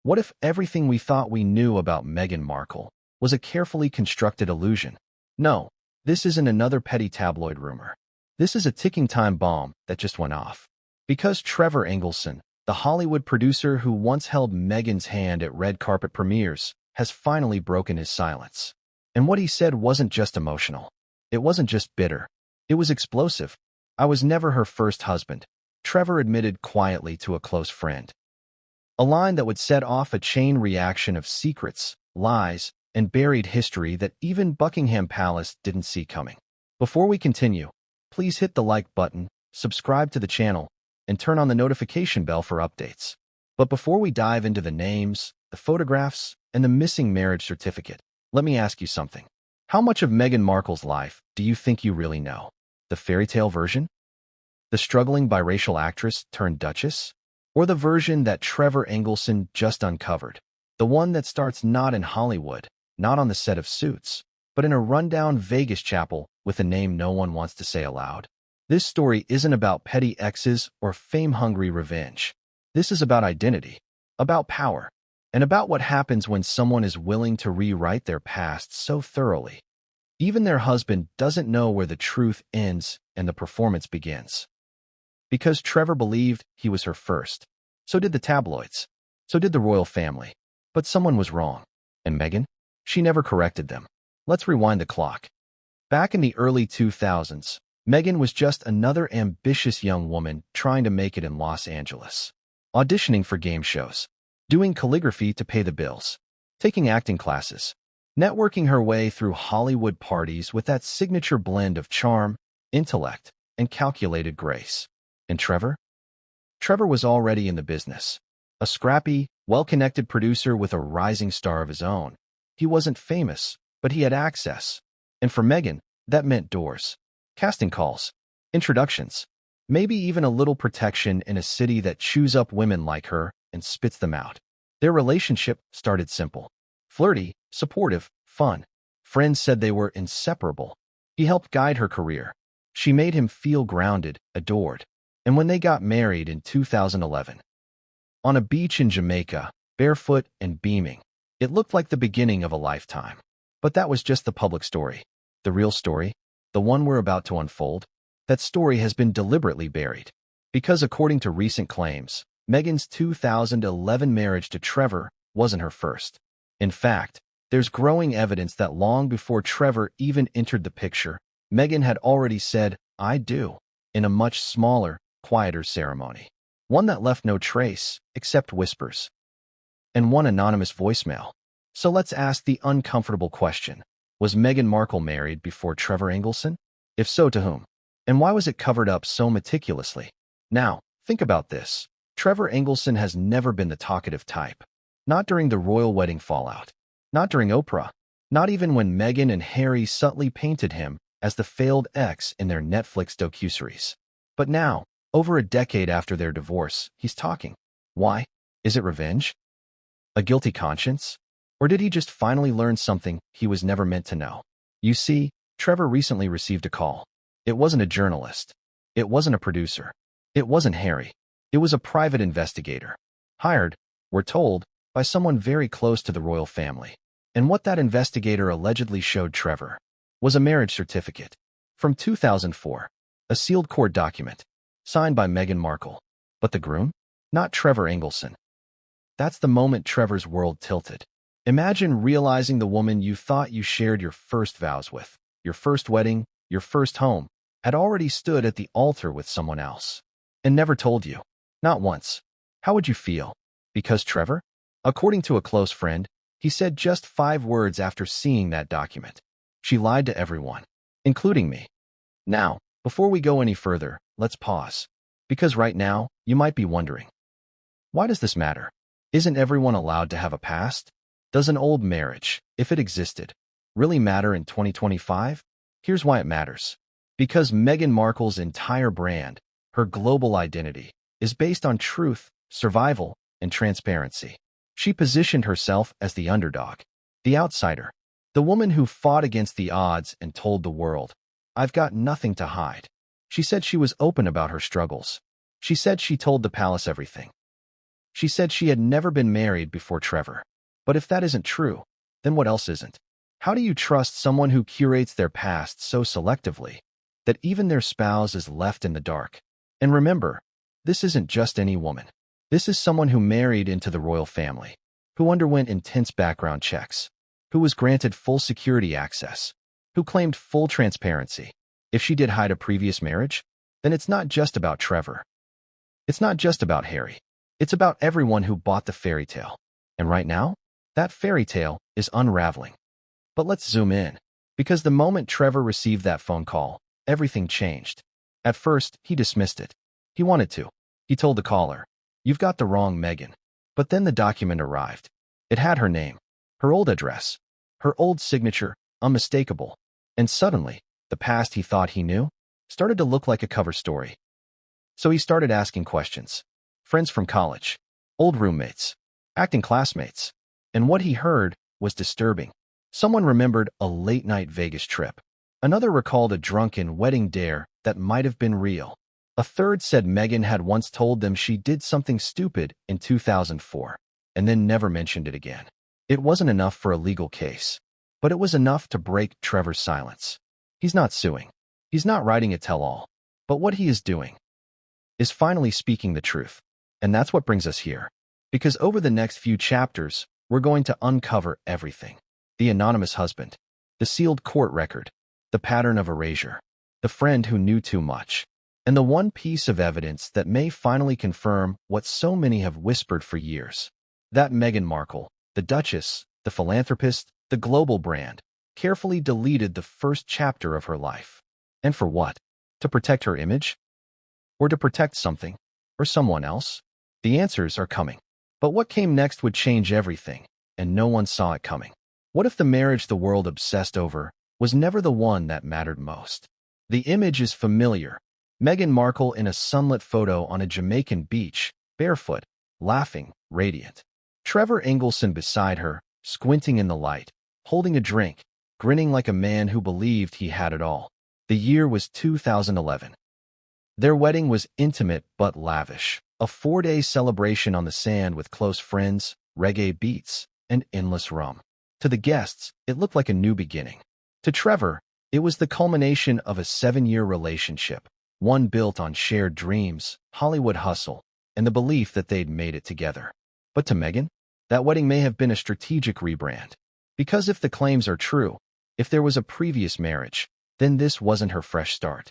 What if everything we thought we knew about Meghan Markle was a carefully constructed illusion? No, this isn't another petty tabloid rumor. This is a ticking time bomb that just went off. Because Trevor Engelson, the Hollywood producer who once held Meghan's hand at red carpet premieres, has finally broken his silence. And what he said wasn't just emotional. It wasn't just bitter. It was explosive. "I was never her first husband," Trevor admitted quietly to a close friend. A line that would set off a chain reaction of secrets, lies, and buried history that even Buckingham Palace didn't see coming. Before we continue, please hit the like button, subscribe to the channel, and turn on the notification bell for updates. But before we dive into the names, the photographs, and the missing marriage certificate, let me ask you something. How much of Meghan Markle's life do you think you really know? The fairy tale version? The struggling biracial actress turned duchess? Or the version that Trevor Engelson just uncovered? The one that starts not in Hollywood, not on the set of Suits, but in a rundown Vegas chapel with a name no one wants to say aloud. This story isn't about petty exes or fame-hungry revenge. This is about identity, about power, and about what happens when someone is willing to rewrite their past so thoroughly. Even their husband doesn't know where the truth ends and the performance begins. Because Trevor believed he was her first. So did the tabloids. So did the royal family. But someone was wrong. And Meghan? She never corrected them. Let's rewind the clock. Back in the early 2000s, Meghan was just another ambitious young woman trying to make it in Los Angeles. Auditioning for game shows, doing calligraphy to pay the bills, taking acting classes, networking her way through Hollywood parties with that signature blend of charm, intellect, and calculated grace. And Trevor? Trevor was already in the business. A scrappy, well-connected producer with a rising star of his own. He wasn't famous, but he had access. And for Meghan, that meant doors, casting calls, introductions, maybe even a little protection in a city that chews up women like her and spits them out. Their relationship started simple. Flirty, supportive, fun. Friends said they were inseparable. He helped guide her career. She made him feel grounded, adored. And when they got married in 2011, on a beach in Jamaica, barefoot and beaming, it looked like the beginning of a lifetime. But that was just the public story. The real story, the one we're about to unfold, that story has been deliberately buried. Because according to recent claims, Meghan's 2011 marriage to Trevor wasn't her first. In fact, there's growing evidence that long before Trevor even entered the picture, Meghan had already said, "I do," in a much smaller, quieter ceremony. One that left no trace, except whispers. And one anonymous voicemail. So let's ask the uncomfortable question. Was Meghan Markle married before Trevor Engelson? If so, to whom? And why was it covered up so meticulously? Now, think about this. Trevor Engelson has never been the talkative type. Not during the royal wedding fallout. Not during Oprah. Not even when Meghan and Harry subtly painted him as the failed ex in their Netflix docuseries. But now, over a decade after their divorce, he's talking. Why? Is it revenge? A guilty conscience? Or did he just finally learn something he was never meant to know? You see, Trevor recently received a call. It wasn't a journalist. It wasn't a producer. It wasn't Harry. It was a private investigator. Hired, we're told, by someone very close to the royal family. And what that investigator allegedly showed Trevor was a marriage certificate from 2004, a sealed court document, signed by Meghan Markle. But the groom? Not Trevor Engelson. That's the moment Trevor's world tilted. Imagine realizing the woman you thought you shared your first vows with, your first wedding, your first home, had already stood at the altar with someone else. And never told you. Not once. How would you feel? Because Trevor? According to a close friend, he said just 5 words after seeing that document. "She lied to everyone, including me." Now, before we go any further, let's pause. Because right now, you might be wondering, why does this matter? Isn't everyone allowed to have a past? Does an old marriage, if it existed, really matter in 2025? Here's why it matters. Because Meghan Markle's entire brand, her global identity, is based on truth, survival, and transparency. She positioned herself as the underdog, the outsider, the woman who fought against the odds and told the world, "I've got nothing to hide." She said she was open about her struggles. She said she told the palace everything. She said she had never been married before Trevor. But if that isn't true, then what else isn't? How do you trust someone who curates their past so selectively that even their spouse is left in the dark? And remember, this isn't just any woman. This is someone who married into the royal family, who underwent intense background checks, who was granted full security access, who claimed full transparency. If she did hide a previous marriage, then it's not just about Trevor. It's not just about Harry. It's about everyone who bought the fairy tale. And right now, that fairy tale is unraveling. But let's zoom in, because the moment Trevor received that phone call, everything changed. At first, he dismissed it. He wanted to. He told the caller, "You've got the wrong Meghan." But then the document arrived. It had her name, her old address, her old signature, unmistakable. And suddenly, the past he thought he knew started to look like a cover story. So he started asking questions. Friends from college, old roommates, acting classmates. And what he heard was disturbing. Someone remembered a late-night Vegas trip. Another recalled a drunken wedding dare that might have been real. A third said Meghan had once told them she did something stupid in 2004, and then never mentioned it again. It wasn't enough for a legal case, but it was enough to break Trevor's silence. He's not suing. He's not writing a tell-all. But what he is doing is finally speaking the truth. And that's what brings us here. Because over the next few chapters, we're going to uncover everything. The anonymous husband, the sealed court record, the pattern of erasure, the friend who knew too much, and the one piece of evidence that may finally confirm what so many have whispered for years. That Meghan Markle, the Duchess, the philanthropist, the global brand, carefully deleted the first chapter of her life. And for what? To protect her image? Or to protect something? Or someone else? The answers are coming. But what came next would change everything, and no one saw it coming. What if the marriage the world obsessed over was never the one that mattered most? The image is familiar. Meghan Markle in a sunlit photo on a Jamaican beach, barefoot, laughing, radiant. Trevor Engelson beside her, squinting in the light, holding a drink, grinning like a man who believed he had it all. The year was 2011. Their wedding was intimate but lavish, a 4-day celebration on the sand with close friends, reggae beats, and endless rum. To the guests, it looked like a new beginning. To Trevor, it was the culmination of a 7-year relationship, one built on shared dreams, Hollywood hustle, and the belief that they'd made it together. But to Meghan, that wedding may have been a strategic rebrand. Because if the claims are true, if there was a previous marriage, then this wasn't her fresh start.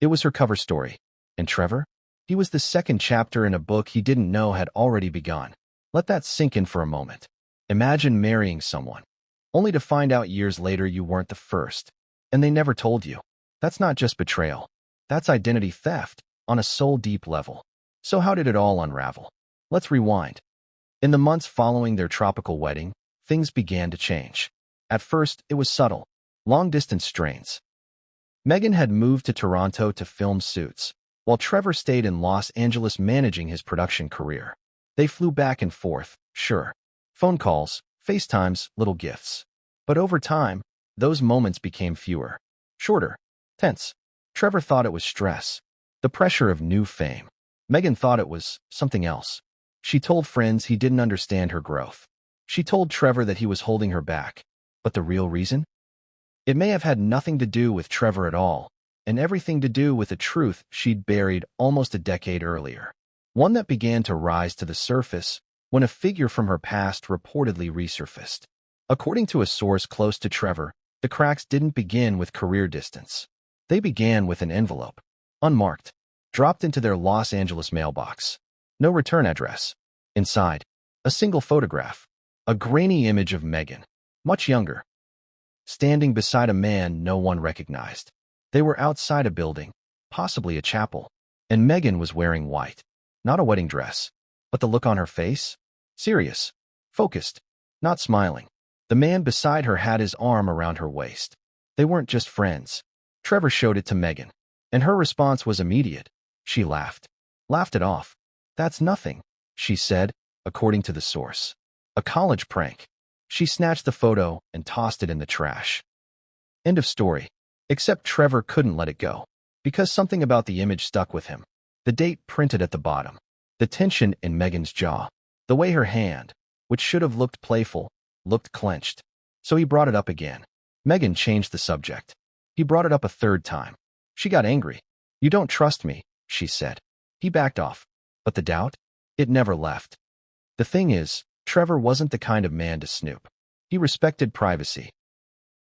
It was her cover story. And Trevor? He was the second chapter in a book he didn't know had already begun. Let that sink in for a moment. Imagine marrying someone, only to find out years later you weren't the first, and they never told you. That's not just betrayal. That's identity theft on a soul-deep level. So how did it all unravel? Let's rewind. In the months following their tropical wedding, things began to change. At first, it was subtle, long-distance strains. Meghan had moved to Toronto to film Suits, while Trevor stayed in Los Angeles managing his production career. They flew back and forth, sure. Phone calls, FaceTimes, little gifts. But over time, those moments became fewer, shorter, tense. Trevor thought it was stress, the pressure of new fame. Meghan thought it was something else. She told friends he didn't understand her growth. She told Trevor that he was holding her back. But the real reason? It may have had nothing to do with Trevor at all, and everything to do with a truth she'd buried almost a decade earlier. One that began to rise to the surface when a figure from her past reportedly resurfaced. According to a source close to Trevor, the cracks didn't begin with career distance. They began with an envelope, unmarked, dropped into their Los Angeles mailbox. No return address. Inside, a single photograph, a grainy image of Meghan, much younger, standing beside a man no one recognized. They were outside a building, possibly a chapel, and Meghan was wearing white. Not a wedding dress, but the look on her face? Serious, focused, not smiling. The man beside her had his arm around her waist. They weren't just friends. Trevor showed it to Meghan, and her response was immediate. She laughed it off. "That's nothing," she said, according to the source. "A college prank." She snatched the photo and tossed it in the trash. End of story. Except Trevor couldn't let it go, because something about the image stuck with him. The date printed at the bottom. The tension in Meghan's jaw. The way her hand, which should have looked playful, looked clenched. So he brought it up again. Meghan changed the subject. He brought it up a third time. She got angry. "You don't trust me," she said. He backed off. But the doubt? It never left. The thing is, Trevor wasn't the kind of man to snoop. He respected privacy.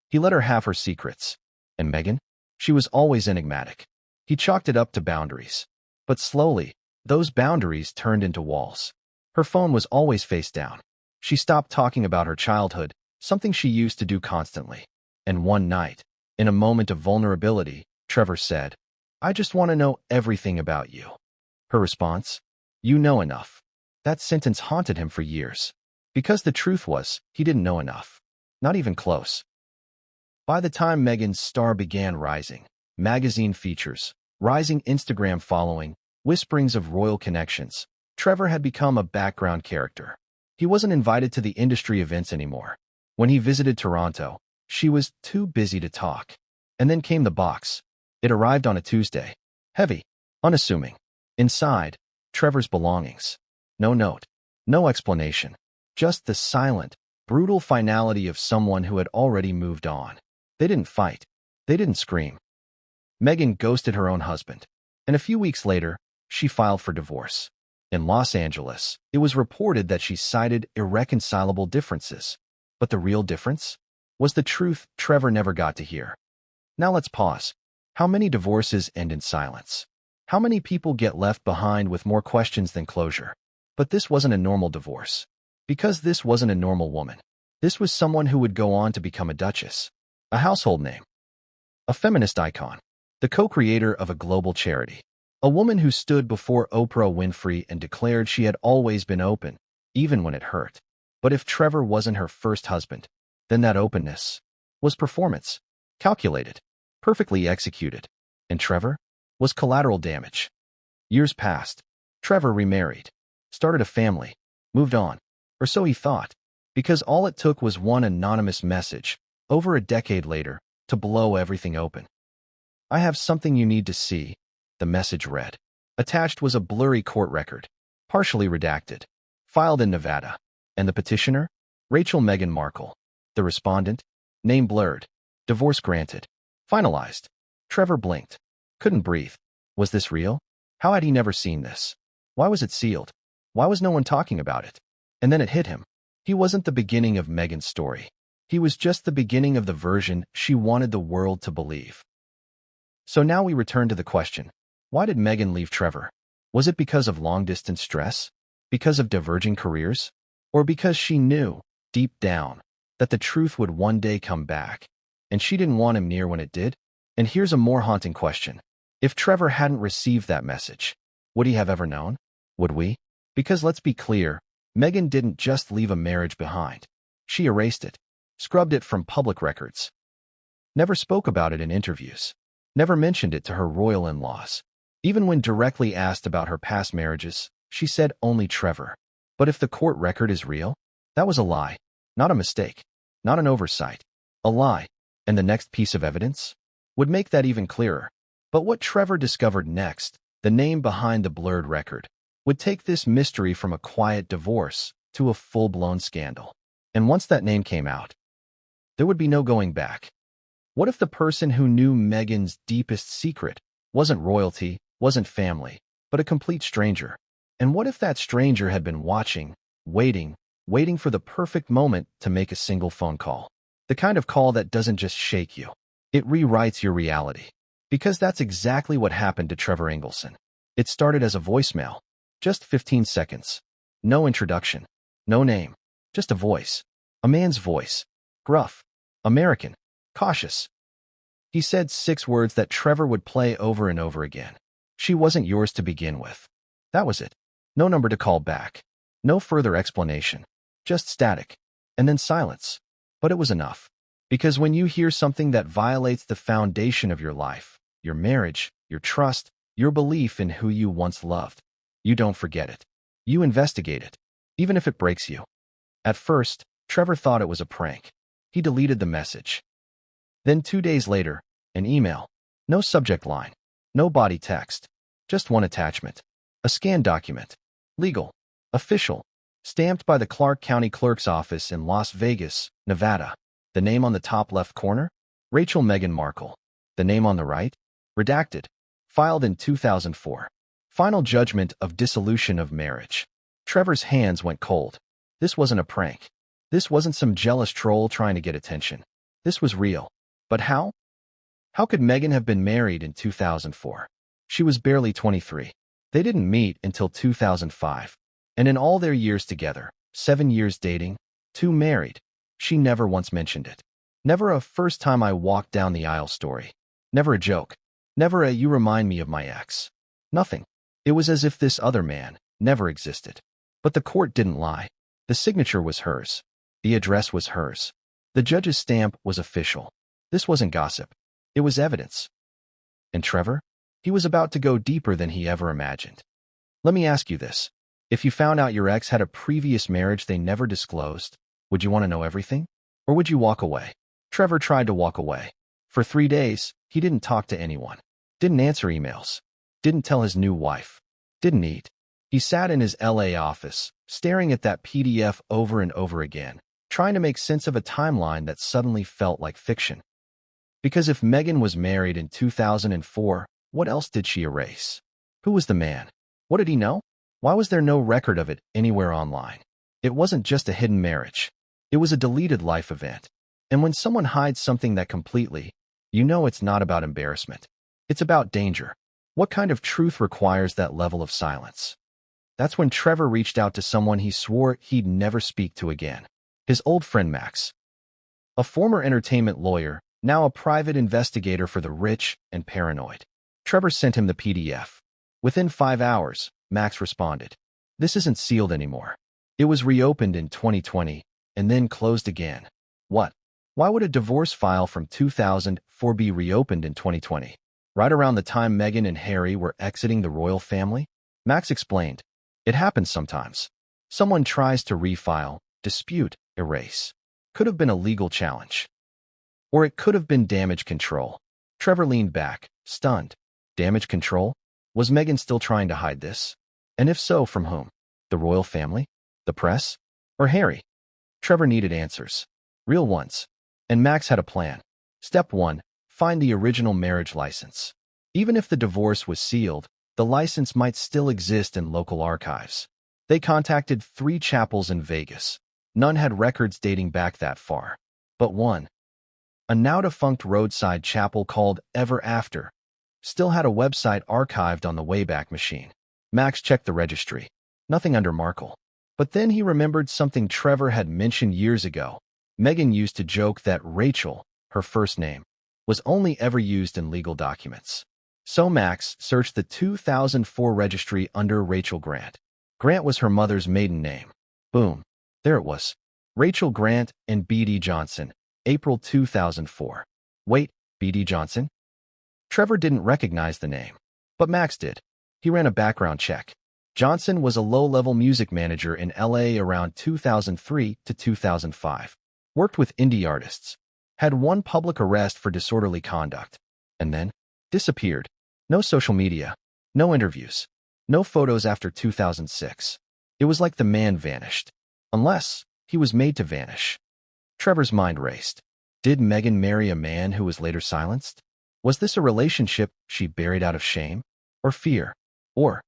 He let her have her secrets. And Meghan? She was always enigmatic. He chalked it up to boundaries. But slowly, those boundaries turned into walls. Her phone was always face down. She stopped talking about her childhood, something she used to do constantly. And one night, in a moment of vulnerability, Trevor said, "I just want to know everything about you." Her response? "You know enough." That sentence haunted him for years. Because the truth was, he didn't know enough. Not even close. By the time Meghan's star began rising, magazine features, rising Instagram following, whisperings of royal connections, Trevor had become a background character. He wasn't invited to the industry events anymore. When he visited Toronto, she was too busy to talk. And then came the box. It arrived on a Tuesday. Heavy, unassuming. Inside, Trevor's belongings. No note. No explanation. Just the silent, brutal finality of someone who had already moved on. They didn't fight. They didn't scream. Meghan ghosted her own husband. And a few weeks later, she filed for divorce. In Los Angeles, it was reported that she cited irreconcilable differences. But the real difference was the truth Trevor never got to hear. Now let's pause. How many divorces end in silence? How many people get left behind with more questions than closure? But this wasn't a normal divorce. Because this wasn't a normal woman. This was someone who would go on to become a duchess, a household name, a feminist icon, the co-creator of a global charity, a woman who stood before Oprah Winfrey and declared she had always been open, even when it hurt. But if Trevor wasn't her first husband, then that openness was performance, calculated, perfectly executed, and Trevor was collateral damage. Years passed. Trevor remarried, started a family, moved on. Or so he thought, because all it took was one anonymous message, over a decade later, to blow everything open. "I have something you need to see," the message read. Attached was a blurry court record, partially redacted, filed in Nevada. And the petitioner? Rachel Meghan Markle. The respondent? Name blurred. Divorce granted. Finalized. Trevor blinked. Couldn't breathe. Was this real? How had he never seen this? Why was it sealed? Why was no one talking about it? And then it hit him. He wasn't the beginning of Meghan's story. He was just the beginning of the version she wanted the world to believe. So now we return to the question, why did Meghan leave Trevor? Was it because of long-distance stress? Because of diverging careers? Or because she knew, deep down, that the truth would one day come back, and she didn't want him near when it did? And here's a more haunting question. If Trevor hadn't received that message, would he have ever known? Would we? Because let's be clear, Meghan didn't just leave a marriage behind. She erased it, scrubbed it from public records, never spoke about it in interviews, never mentioned it to her royal in-laws. Even when directly asked about her past marriages, she said only Trevor. But if the court record is real, that was a lie, not a mistake, not an oversight, a lie. And the next piece of evidence would make that even clearer. But what Trevor discovered next, the name behind the blurred record, would take this mystery from a quiet divorce to a full-blown scandal. And once that name came out, there would be no going back. What if the person who knew Meghan's deepest secret wasn't royalty, wasn't family, but a complete stranger? And what if that stranger had been watching, waiting for the perfect moment to make a single phone call? The kind of call that doesn't just shake you. It rewrites your reality. Because that's exactly what happened to Trevor Engelson. It started as a voicemail. Just 15 seconds. No introduction. No name. Just a voice. A man's voice. Gruff. American. Cautious. He said 6 words that Trevor would play over and over again. "She wasn't yours to begin with." That was it. No number to call back. No further explanation. Just static. And then silence. But it was enough. Because when you hear something that violates the foundation of your life, your marriage, your trust, your belief in who you once loved, you don't forget it. You investigate it, even if it breaks you. At first, Trevor thought it was a prank. He deleted the message. Then 2 days later, an email. No subject line. No body text. Just one attachment. A scanned document. Legal. Official. Stamped by the Clark County Clerk's Office in Las Vegas, Nevada. The name on the top left corner? Rachel Meghan Markle. The name on the right? Redacted. Filed in 2004. Final judgment of dissolution of marriage. Trevor's hands went cold. This wasn't a prank. This wasn't some jealous troll trying to get attention. This was real. But how? How could Meghan have been married in 2004? She was barely 23. They didn't meet until 2005. And in all their years together, 7 years dating, 2 married, she never once mentioned it. Never a first time I walked down the aisle story. Never a joke. Never a you remind me of my ex. Nothing. It was as if this other man never existed. But the court didn't lie. The signature was hers. The address was hers. The judge's stamp was official. This wasn't gossip. It was evidence. And Trevor? He was about to go deeper than he ever imagined. Let me ask you this. If you found out your ex had a previous marriage they never disclosed, would you want to know everything? Or would you walk away? Trevor tried to walk away. For 3 days, he didn't talk to anyone. Didn't answer emails. Didn't tell his new wife. Didn't eat. He sat in his LA office, staring at that PDF over and over again, trying to make sense of a timeline that suddenly felt like fiction. Because if Meghan was married in 2004, what else did she erase? Who was the man? What did he know? Why was there no record of it anywhere online? It wasn't just a hidden marriage. It was a deleted life event. And when someone hides something that completely, you know it's not about embarrassment. It's about danger. What kind of truth requires that level of silence? That's when Trevor reached out to someone he swore he'd never speak to again. His old friend Max. A former entertainment lawyer, now a private investigator for the rich and paranoid. Trevor sent him the PDF. Within 5 hours, Max responded. This isn't sealed anymore. It was reopened in 2020 and then closed again. What? Why would a divorce file from 2004 be reopened in 2020? Right around the time Meghan and Harry were exiting the royal family? Max explained. It happens sometimes. Someone tries to refile, dispute, erase. Could have been a legal challenge. Or it could have been damage control. Trevor leaned back, stunned. Damage control? Was Meghan still trying to hide this? And if so, from whom? The royal family? The press? Or Harry? Trevor needed answers. Real ones. And Max had a plan. Step 1. Find the original marriage license. Even if the divorce was sealed, the license might still exist in local archives. They contacted 3 chapels in Vegas. None had records dating back that far. But one, a now-defunct roadside chapel called Ever After, still had a website archived on the Wayback Machine. Max checked the registry. Nothing under Markle. But then he remembered something Trevor had mentioned years ago. Meghan used to joke that Rachel, her first name, was only ever used in legal documents. So Max searched the 2004 registry under Rachel Grant. Grant was her mother's maiden name. Boom. There it was. Rachel Grant and B.D. Johnson, April 2004. Wait, B.D. Johnson? Trevor didn't recognize the name. But Max did. He ran a background check. Johnson was a low-level music manager in L.A. around 2003 to 2005. Worked with indie artists. Had 1 public arrest for disorderly conduct. And then disappeared. No social media. No interviews. No photos after 2006. It was like the man vanished. Unless he was made to vanish. Trevor's mind raced. Did Meghan marry a man who was later silenced? Was this a relationship she buried out of shame? Or fear? Or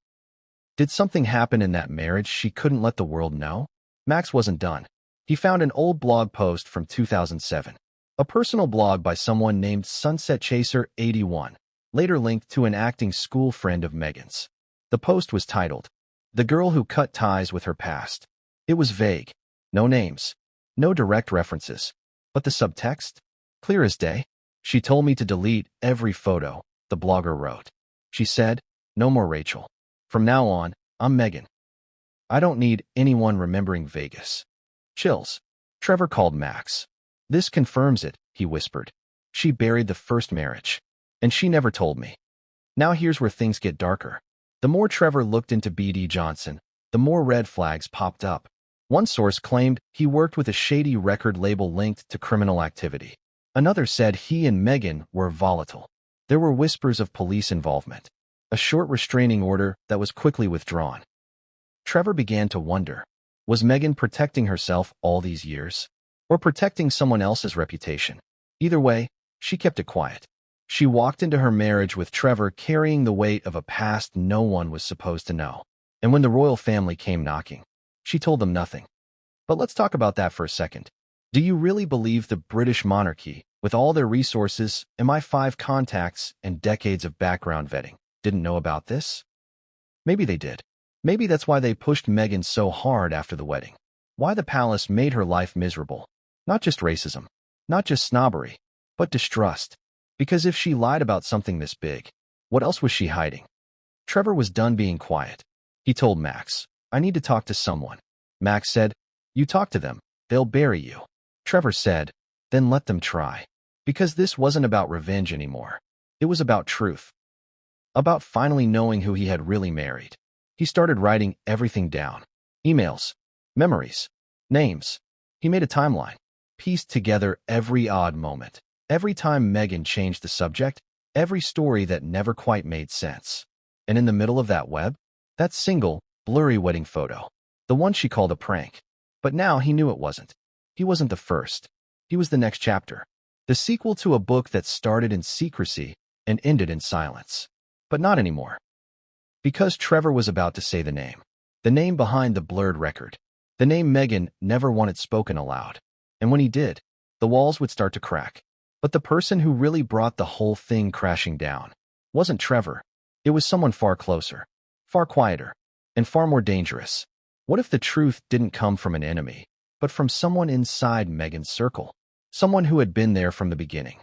did something happen in that marriage she couldn't let the world know? Max wasn't done. He found an old blog post from 2007. A personal blog by someone named Sunset Chaser 81, later linked to an acting school friend of Meghan's. The post was titled, The Girl Who Cut Ties with Her Past. It was vague. No names. No direct references. But the subtext? Clear as day. She told me to delete every photo, the blogger wrote. She said, no more Rachel. From now on, I'm Meghan. I don't need anyone remembering Vegas. Chills. Trevor called Max. This confirms it, he whispered. She buried the first marriage. And she never told me. Now here's where things get darker. The more Trevor looked into B.D. Johnson, the more red flags popped up. One source claimed he worked with a shady record label linked to criminal activity. Another said he and Meghan were volatile. There were whispers of police involvement. A short restraining order that was quickly withdrawn. Trevor began to wonder, was Meghan protecting herself all these years? Or protecting someone else's reputation? Either way, she kept it quiet. She walked into her marriage with Trevor carrying the weight of a past no one was supposed to know. And when the royal family came knocking, she told them nothing. But let's talk about that for a second. Do you really believe the British monarchy, with all their resources, MI5 contacts, and decades of background vetting, didn't know about this? Maybe they did. Maybe that's why they pushed Meghan so hard after the wedding. Why the palace made her life miserable. Not just racism, not just snobbery, but distrust. Because if she lied about something this big, what else was she hiding? Trevor was done being quiet. He told Max, "I need to talk to someone." Max said, "You talk to them, they'll bury you." Trevor said, "Then let them try." Because this wasn't about revenge anymore. It was about truth. About finally knowing who he had really married. He started writing everything down. Emails, memories, names. He made a timeline, pieced together every odd moment. Every time Meghan changed the subject, every story that never quite made sense. And in the middle of that web, that single, blurry wedding photo. The one she called a prank. But now he knew it wasn't. He wasn't the first. He was the next chapter. The sequel to a book that started in secrecy and ended in silence. But not anymore. Because Trevor was about to say the name behind the blurred record, the name Meghan never wanted spoken aloud. And when he did, the walls would start to crack. But the person who really brought the whole thing crashing down wasn't Trevor. It was someone far closer, far quieter, and far more dangerous. What if the truth didn't come from an enemy, but from someone inside Meghan's circle? Someone who had been there from the beginning.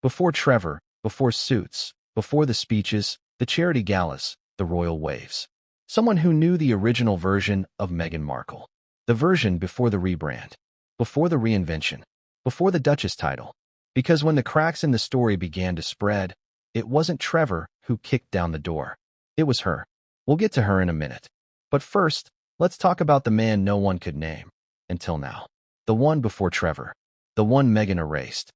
Before Trevor, before Suits, before the speeches, the charity galas, the royal waves. Someone who knew the original version of Meghan Markle. The version before the rebrand, before the reinvention, before the Duchess title. Because when the cracks in the story began to spread, it wasn't Trevor who kicked down the door. It was her. We'll get to her in a minute. But first, let's talk about the man no one could name. Until now. The one before Trevor. The one Meghan erased.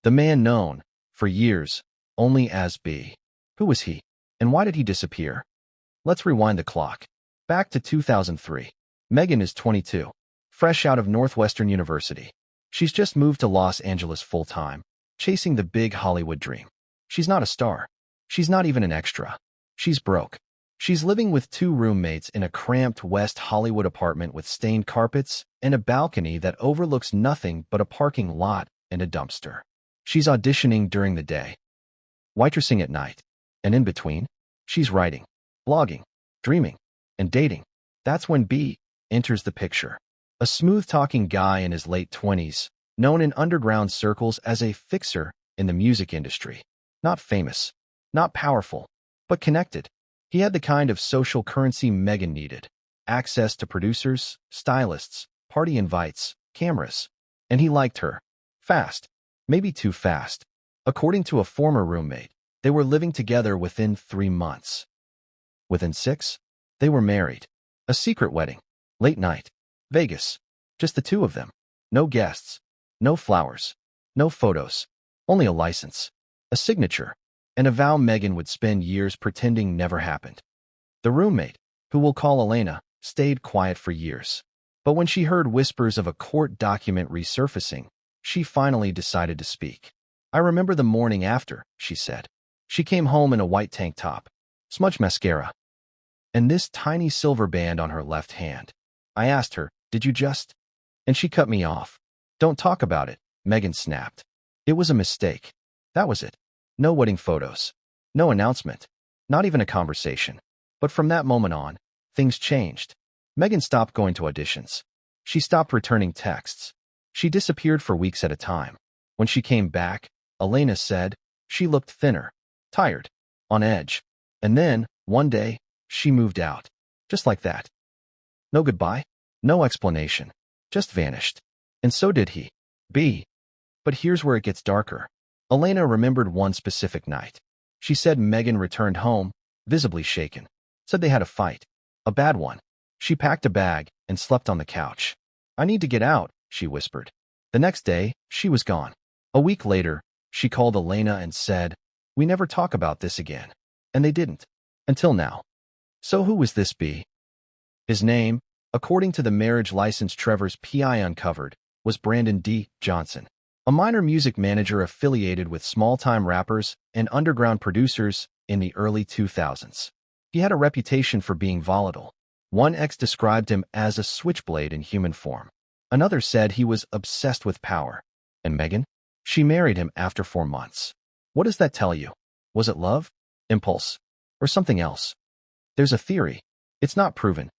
The man known, for years, only as B. Who was he? And why did he disappear? Let's rewind the clock. Back to 2003. Meghan is 22, fresh out of Northwestern University. She's just moved to Los Angeles full-time, chasing the big Hollywood dream. She's not a star. She's not even an extra. She's broke. She's living with 2 roommates in a cramped West Hollywood apartment with stained carpets and a balcony that overlooks nothing but a parking lot and a dumpster. She's auditioning during the day, waitressing at night, and in between, she's writing, blogging, dreaming, and dating. That's when B enters the picture. A smooth-talking guy in his late 20s, known in underground circles as a fixer in the music industry. Not famous, not powerful, but connected. He had the kind of social currency Meghan needed. Access to producers, stylists, party invites, cameras. And he liked her. Fast. Maybe too fast. According to a former roommate, they were living together within 3 months. Within 6, they were married. A secret wedding. Late night. Vegas. Just the 2 of them. No guests. No flowers. No photos. Only a license. A signature. And a vow Meghan would spend years pretending never happened. The roommate, who we'll call Elena, stayed quiet for years. But when she heard whispers of a court document resurfacing, she finally decided to speak. "I remember the morning after," she said. She came home in a white tank top, smudged mascara, and this tiny silver band on her left hand. I asked her, "Did you just?" And she cut me off. "Don't talk about it," Meghan snapped. It was a mistake. That was it. No wedding photos. No announcement. Not even a conversation. But from that moment on, things changed. Meghan stopped going to auditions. She stopped returning texts. She disappeared for weeks at a time. When she came back, Elena said, she looked thinner, tired, on edge. And then, one day, she moved out. Just like that. No goodbye. No explanation. Just vanished. And so did he. B. But here's where it gets darker. Elena remembered one specific night. She said Meghan returned home, visibly shaken. Said they had a fight. A bad one. She packed a bag and slept on the couch. "I need to get out," she whispered. The next day, she was gone. A week later, she called Elena and said, "We never talk about this again." And they didn't. Until now. So who was this B? His name, according to the marriage license Trevor's PI uncovered, was Brandon D. Johnson, a minor music manager affiliated with small-time rappers and underground producers in the early 2000s. He had a reputation for being volatile. One ex described him as a switchblade in human form. Another said he was obsessed with power. And Meghan? She married him after 4 months. What does that tell you? Was it love, impulse, or something else? There's a theory. It's not proven,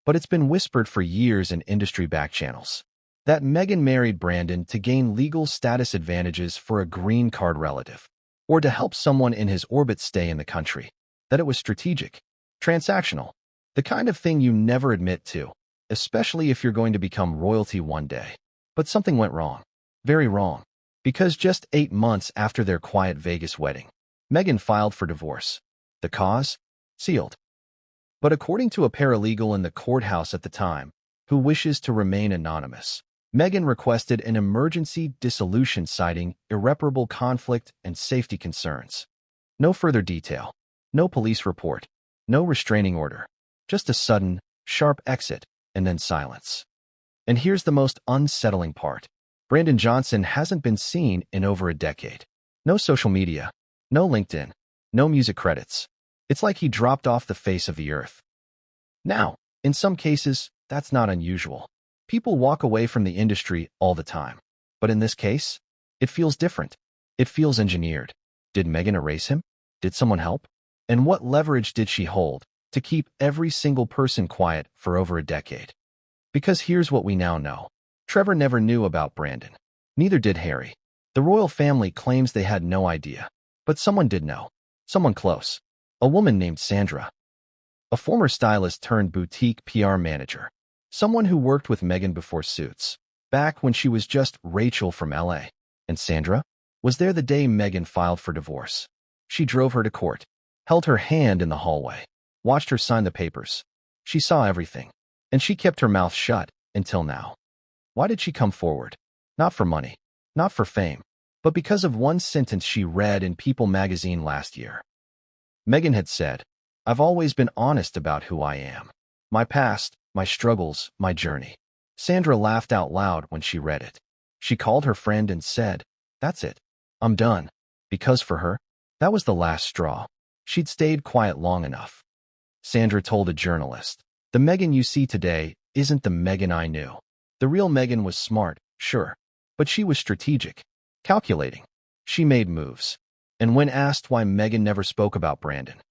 but it's been whispered for years in industry back channels that Meghan married Brandon to gain legal status advantages for a green card relative, or to help someone in his orbit stay in the country. That it was strategic, transactional, the kind of thing you never admit to, especially if you're going to become royalty one day. But something went wrong. Very wrong. Because just 8 months after their quiet Vegas wedding, Meghan filed for divorce. The cause? Sealed. But according to a paralegal in the courthouse at the time, who wishes to remain anonymous, Meghan requested an emergency dissolution citing irreparable conflict and safety concerns. No further detail. No police report. No restraining order. Just a sudden, sharp exit, and then silence. And here's the most unsettling part. Brandon Johnson hasn't been seen in over a decade. No social media. No LinkedIn. No music credits. It's like he dropped off the face of the earth. Now, in some cases, that's not unusual. People walk away from the industry all the time. But in this case, it feels different. It feels engineered. Did Meghan erase him? Did someone help? And what leverage did she hold to keep every single person quiet for over a decade? Because here's what we now know. Trevor never knew about Brandon. Neither did Harry. The royal family claims they had no idea. But someone did know. Someone close. A woman named Sandra. A former stylist turned boutique PR manager. Someone who worked with Meghan before Suits, back when she was just Rachel from LA. And Sandra was there the day Meghan filed for divorce. She drove her to court, held her hand in the hallway, watched her sign the papers. She saw everything, and she kept her mouth shut until now. Why did she come forward? Not for money, not for fame, but because of one sentence she read in People magazine last year. Meghan had said, "I've always been honest about who I am. My past, my struggles, my journey." Sandra laughed out loud when she read it. She called her friend and said, "That's it. I'm done." Because for her, that was the last straw. She'd stayed quiet long enough. Sandra told a journalist, "The Meghan you see today isn't the Meghan I knew. The real Meghan was smart, sure, but she was strategic, calculating. She made moves." And when asked why Meghan never spoke about Brandon,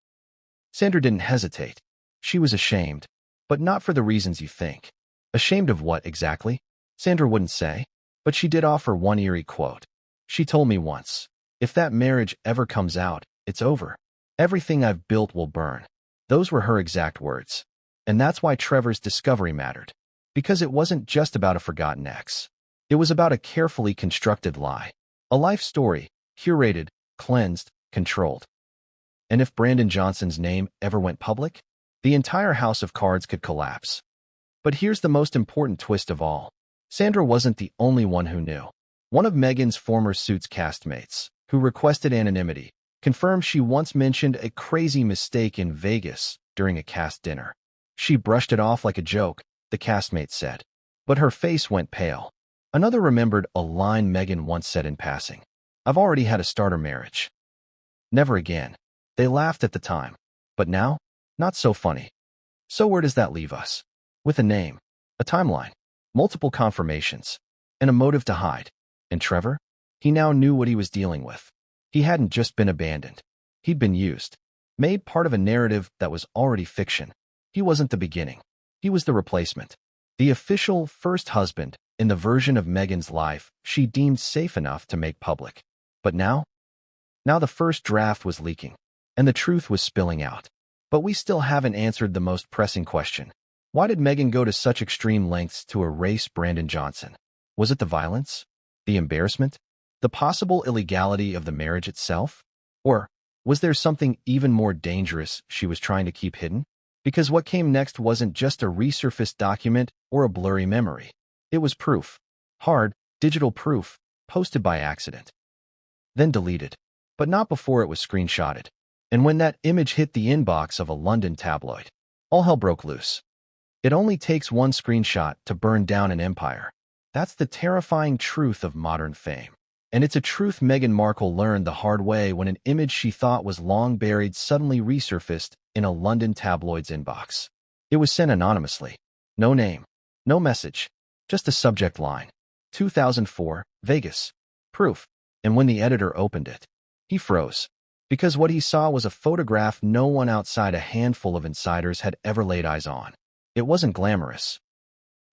Sandra didn't hesitate. She was ashamed, but not for the reasons you think. Ashamed of what exactly? Sandra wouldn't say, but she did offer one eerie quote. She told me once, "If that marriage ever comes out, it's over. Everything I've built will burn." Those were her exact words. And that's why Trevor's discovery mattered. Because it wasn't just about a forgotten ex. It was about a carefully constructed lie. A life story, curated, cleansed, controlled. And if Brandon Johnson's name ever went public, the entire house of cards could collapse. But here's the most important twist of all. Sandra wasn't the only one who knew. One of Meghan's former Suits castmates, who requested anonymity, confirmed she once mentioned a crazy mistake in Vegas during a cast dinner. She brushed it off like a joke, the castmate said. But her face went pale. Another remembered a line Meghan once said in passing. "I've already had a starter marriage. Never again." They laughed at the time. But now? Not so funny. So where does that leave us? With a name, a timeline, multiple confirmations, and a motive to hide. And Trevor? He now knew what he was dealing with. He hadn't just been abandoned. He'd been used. Made part of a narrative that was already fiction. He wasn't the beginning. He was the replacement. The official first husband in the version of Meghan's life she deemed safe enough to make public. But now? Now the first draft was leaking, and the truth was spilling out. But we still haven't answered the most pressing question. Why did Meghan go to such extreme lengths to erase Brandon Johnson? Was it the violence? The embarrassment? The possible illegality of the marriage itself? Or was there something even more dangerous she was trying to keep hidden? Because what came next wasn't just a resurfaced document or a blurry memory. It was proof. Hard, digital proof, posted by accident. Then deleted. But not before it was screenshotted. And when that image hit the inbox of a London tabloid, all hell broke loose. It only takes one screenshot to burn down an empire. That's the terrifying truth of modern fame. And it's a truth Meghan Markle learned the hard way when an image she thought was long buried suddenly resurfaced in a London tabloid's inbox. It was sent anonymously. No name, no message, just a subject line. 2004, Vegas. Proof. And when the editor opened it, he froze. Because what he saw was a photograph no one outside a handful of insiders had ever laid eyes on. It wasn't glamorous.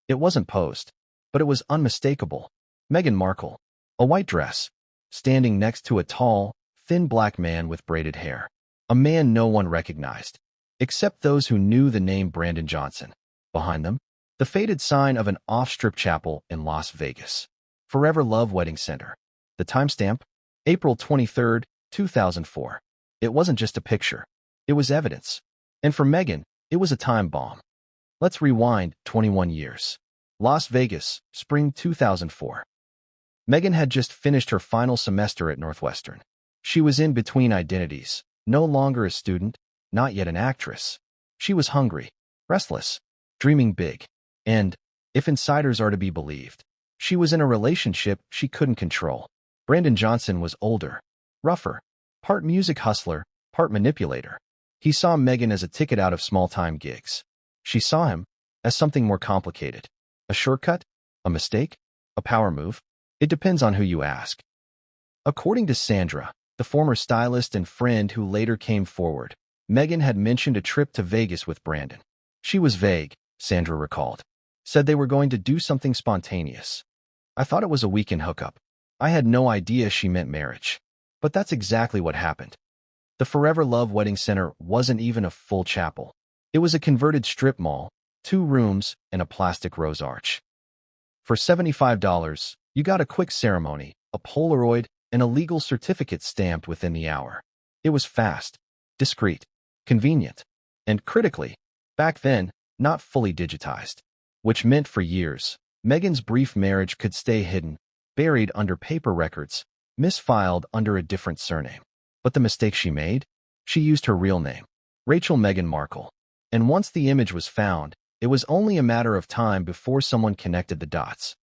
It wasn't posed. But it was unmistakable. Meghan Markle. A white dress. Standing next to a tall, thin black man with braided hair. A man no one recognized. Except those who knew the name Brandon Johnson. Behind them, the faded sign of an off-strip chapel in Las Vegas. Forever Love Wedding Center. The timestamp? April 23, 2004. It wasn't just a picture. It was evidence. And for Meghan, it was a time bomb. Let's rewind 21 years. Las Vegas, spring 2004. Meghan had just finished her final semester at Northwestern. She was in between identities, no longer a student, not yet an actress. She was hungry, restless, dreaming big. And, if insiders are to be believed, she was in a relationship she couldn't control. Brandon Johnson was older, rougher, part music hustler, part manipulator. He saw Meghan as a ticket out of small-time gigs. She saw him as something more complicated. A shortcut? A mistake? A power move? It depends on who you ask. According to Sandra, the former stylist and friend who later came forward, Meghan had mentioned a trip to Vegas with Brandon. She was vague, Sandra recalled. Said they were going to do something spontaneous. I thought it was a weekend hookup. I had no idea she meant marriage. But that's exactly what happened. The Forever Love Wedding Center wasn't even a full chapel. It was a converted strip mall, 2 rooms, and a plastic rose arch. For $75, you got a quick ceremony, a Polaroid, and a legal certificate stamped within the hour. It was fast, discreet, convenient, and critically, back then, not fully digitized. Which meant for years, Meghan's brief marriage could stay hidden, buried under paper records, misfiled under a different surname. But the mistake she made? She used her real name, Rachel Meghan Markle. And once the image was found, it was only a matter of time before someone connected the dots.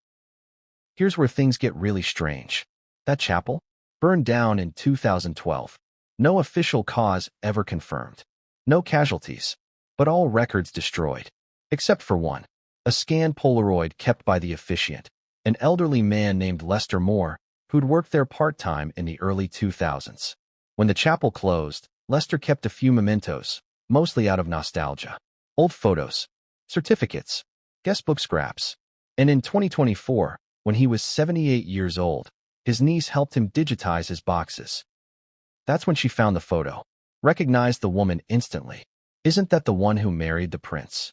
Here's where things get really strange. That chapel? Burned down in 2012. No official cause ever confirmed. No casualties. But all records destroyed. Except for one. A scanned Polaroid kept by the officiant. An elderly man named Lester Moore, who'd worked there part-time in the early 2000s. When the chapel closed, Lester kept a few mementos, mostly out of nostalgia. Old photos, certificates, guestbook scraps. And in 2024, when he was 78 years old, his niece helped him digitize his boxes. That's when she found the photo. Recognized the woman instantly. Isn't that the one who married the prince?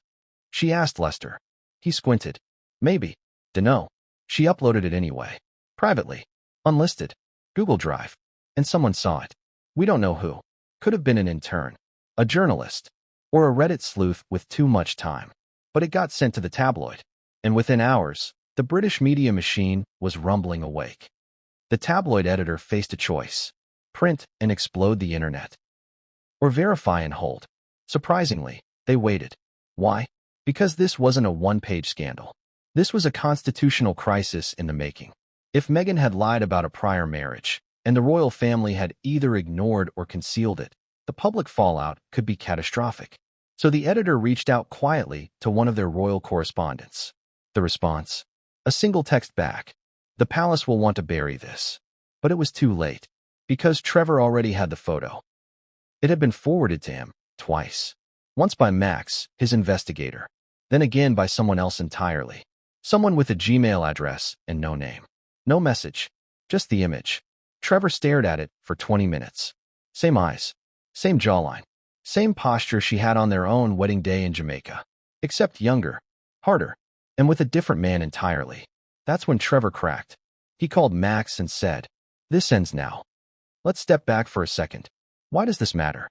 She asked Lester. He squinted. Maybe. Dunno. She uploaded it anyway. Privately. Unlisted. Google Drive. And someone saw it. We don't know who. Could have been an intern. A journalist. Or a Reddit sleuth with too much time. But it got sent to the tabloid. And within hours, the British media machine was rumbling awake. The tabloid editor faced a choice. Print and explode the internet. Or verify and hold. Surprisingly, they waited. Why? Because this wasn't a one-page scandal. This was a constitutional crisis in the making. If Meghan had lied about a prior marriage, and the royal family had either ignored or concealed it, the public fallout could be catastrophic. So the editor reached out quietly to one of their royal correspondents. The response? A single text back. The palace will want to bury this. But it was too late. Because Trevor already had the photo. It had been forwarded to him, twice. Once by Max, his investigator. Then again by someone else entirely. Someone with a Gmail address and no name. No message. Just the image. Trevor stared at it for 20 minutes. Same eyes. Same jawline. Same posture she had on their own wedding day in Jamaica. Except younger. Harder. And with a different man entirely. That's when Trevor cracked. He called Max and said, "This ends now. Let's step back for a second. Why does this matter?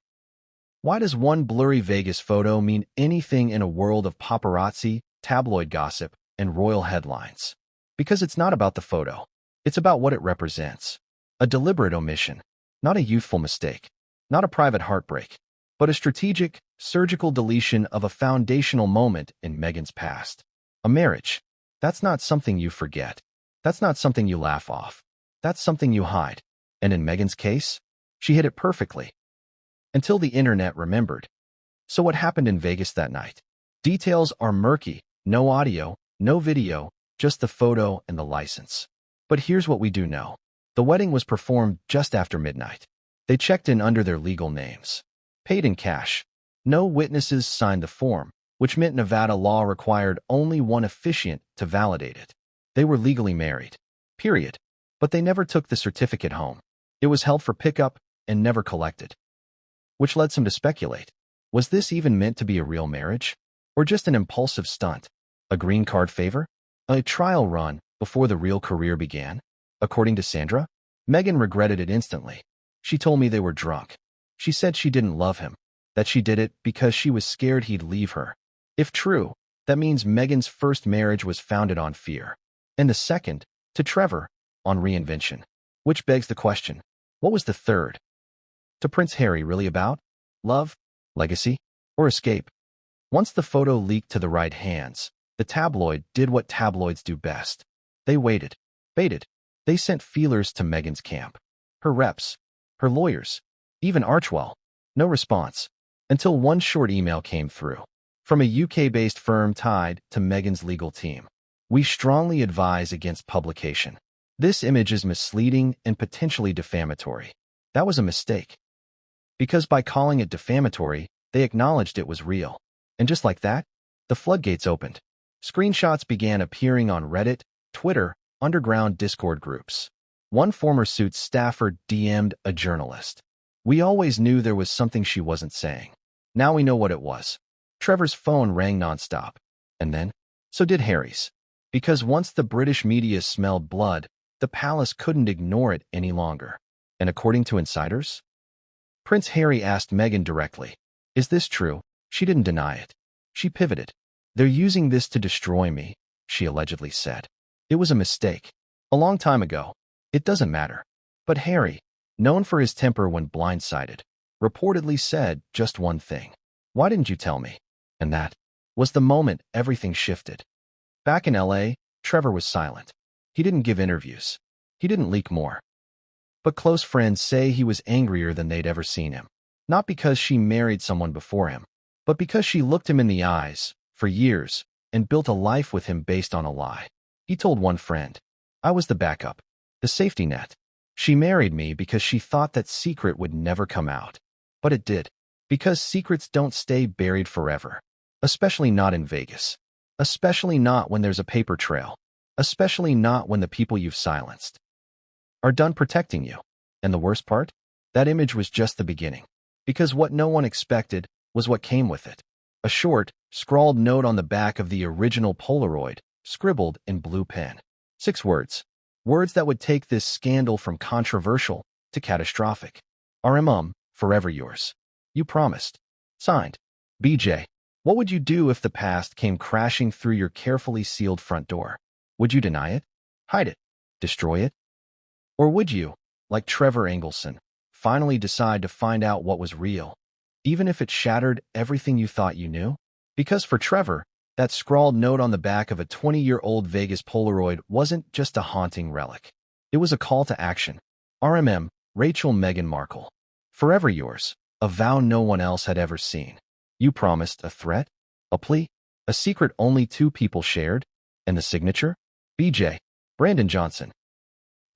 Why does one blurry Vegas photo mean anything in a world of paparazzi, tabloid gossip, and royal headlines? Because it's not about the photo. It's about what it represents. A deliberate omission. Not a youthful mistake. Not a private heartbreak. but a strategic, surgical deletion of a foundational moment in Meghan's past. A marriage. That's not something you forget. That's not something you laugh off. That's something you hide. And in Meghan's case, she hid it perfectly. Until the internet remembered. So what happened in Vegas that night? Details are murky. No audio, no video, just the photo and the license. But here's what we do know. The wedding was performed just after midnight. They checked in under their legal names. Paid in cash. No witnesses signed the form, which meant Nevada law required only one officiant to validate it. They were legally married. Period. But they never took the certificate home. It was held for pickup and never collected. Which led some to speculate. Was this even meant to be a real marriage? Or just an impulsive stunt? A green card favor? A trial run before the real career began? According to Sandra, Meghan regretted it instantly. She told me they were drunk. She said she didn't love him, that she did it because she was scared he'd leave her. If true, that means Meghan's first marriage was founded on fear, and the second, to Trevor, on reinvention. Which begs the question, what was the third? To Prince Harry really about? Love? Legacy? Or escape? Once the photo leaked to the right hands, the tabloid did what tabloids do best. They waited, baited. They sent feelers to Meghan's camp. Her reps, her lawyers, even Archwell. No response, until one short email came through. From a UK-based firm tied to Meghan's legal team. We strongly advise against publication. This image is misleading and potentially defamatory. That was a mistake. Because by calling it defamatory, they acknowledged it was real. And just like that, the floodgates opened. Screenshots began appearing on Reddit, Twitter, underground Discord groups. One former Suits staffer DM'd a journalist. We always knew there was something she wasn't saying. Now we know what it was. Trevor's phone rang nonstop. And then, so did Harry's. Because once the British media smelled blood, the palace couldn't ignore it any longer. And according to insiders, Prince Harry asked Meghan directly, "Is this true?" She didn't deny it. She pivoted. "They're using this to destroy me," she allegedly said. "It was a mistake. A long time ago. It doesn't matter." But Harry, known for his temper when blindsided, reportedly said just one thing. "Why didn't you tell me?" And that was the moment everything shifted. Back in LA, Trevor was silent. He didn't give interviews. He didn't leak more. But close friends say he was angrier than they'd ever seen him. Not because she married someone before him, but because she looked him in the eyes, for years, and built a life with him based on a lie. He told one friend, "I was the backup, the safety net. She married me because she thought that secret would never come out. But it did. Because secrets don't stay buried forever. Especially not in Vegas. Especially not when there's a paper trail. Especially not when the people you've silenced are done protecting you." And the worst part? That image was just the beginning. Because what no one expected was what came with it. A short, scrawled note on the back of the original Polaroid, scribbled in blue pen. 6 words. Words that would take this scandal from controversial to catastrophic. RMM, forever yours. You promised. Signed. BJ. What would you do if the past came crashing through your carefully sealed front door? Would you deny it? Hide it? Destroy it? Or would you, like Trevor Engelson, finally decide to find out what was real, even if it shattered everything you thought you knew? Because for Trevor, that scrawled note on the back of a 20-year-old Vegas Polaroid wasn't just a haunting relic. It was a call to action. RMM, Rachel Meghan Markle. Forever yours, a vow no one else had ever seen. You promised a threat? A plea? A secret only 2 people shared? And the signature? BJ. Brandon Johnson.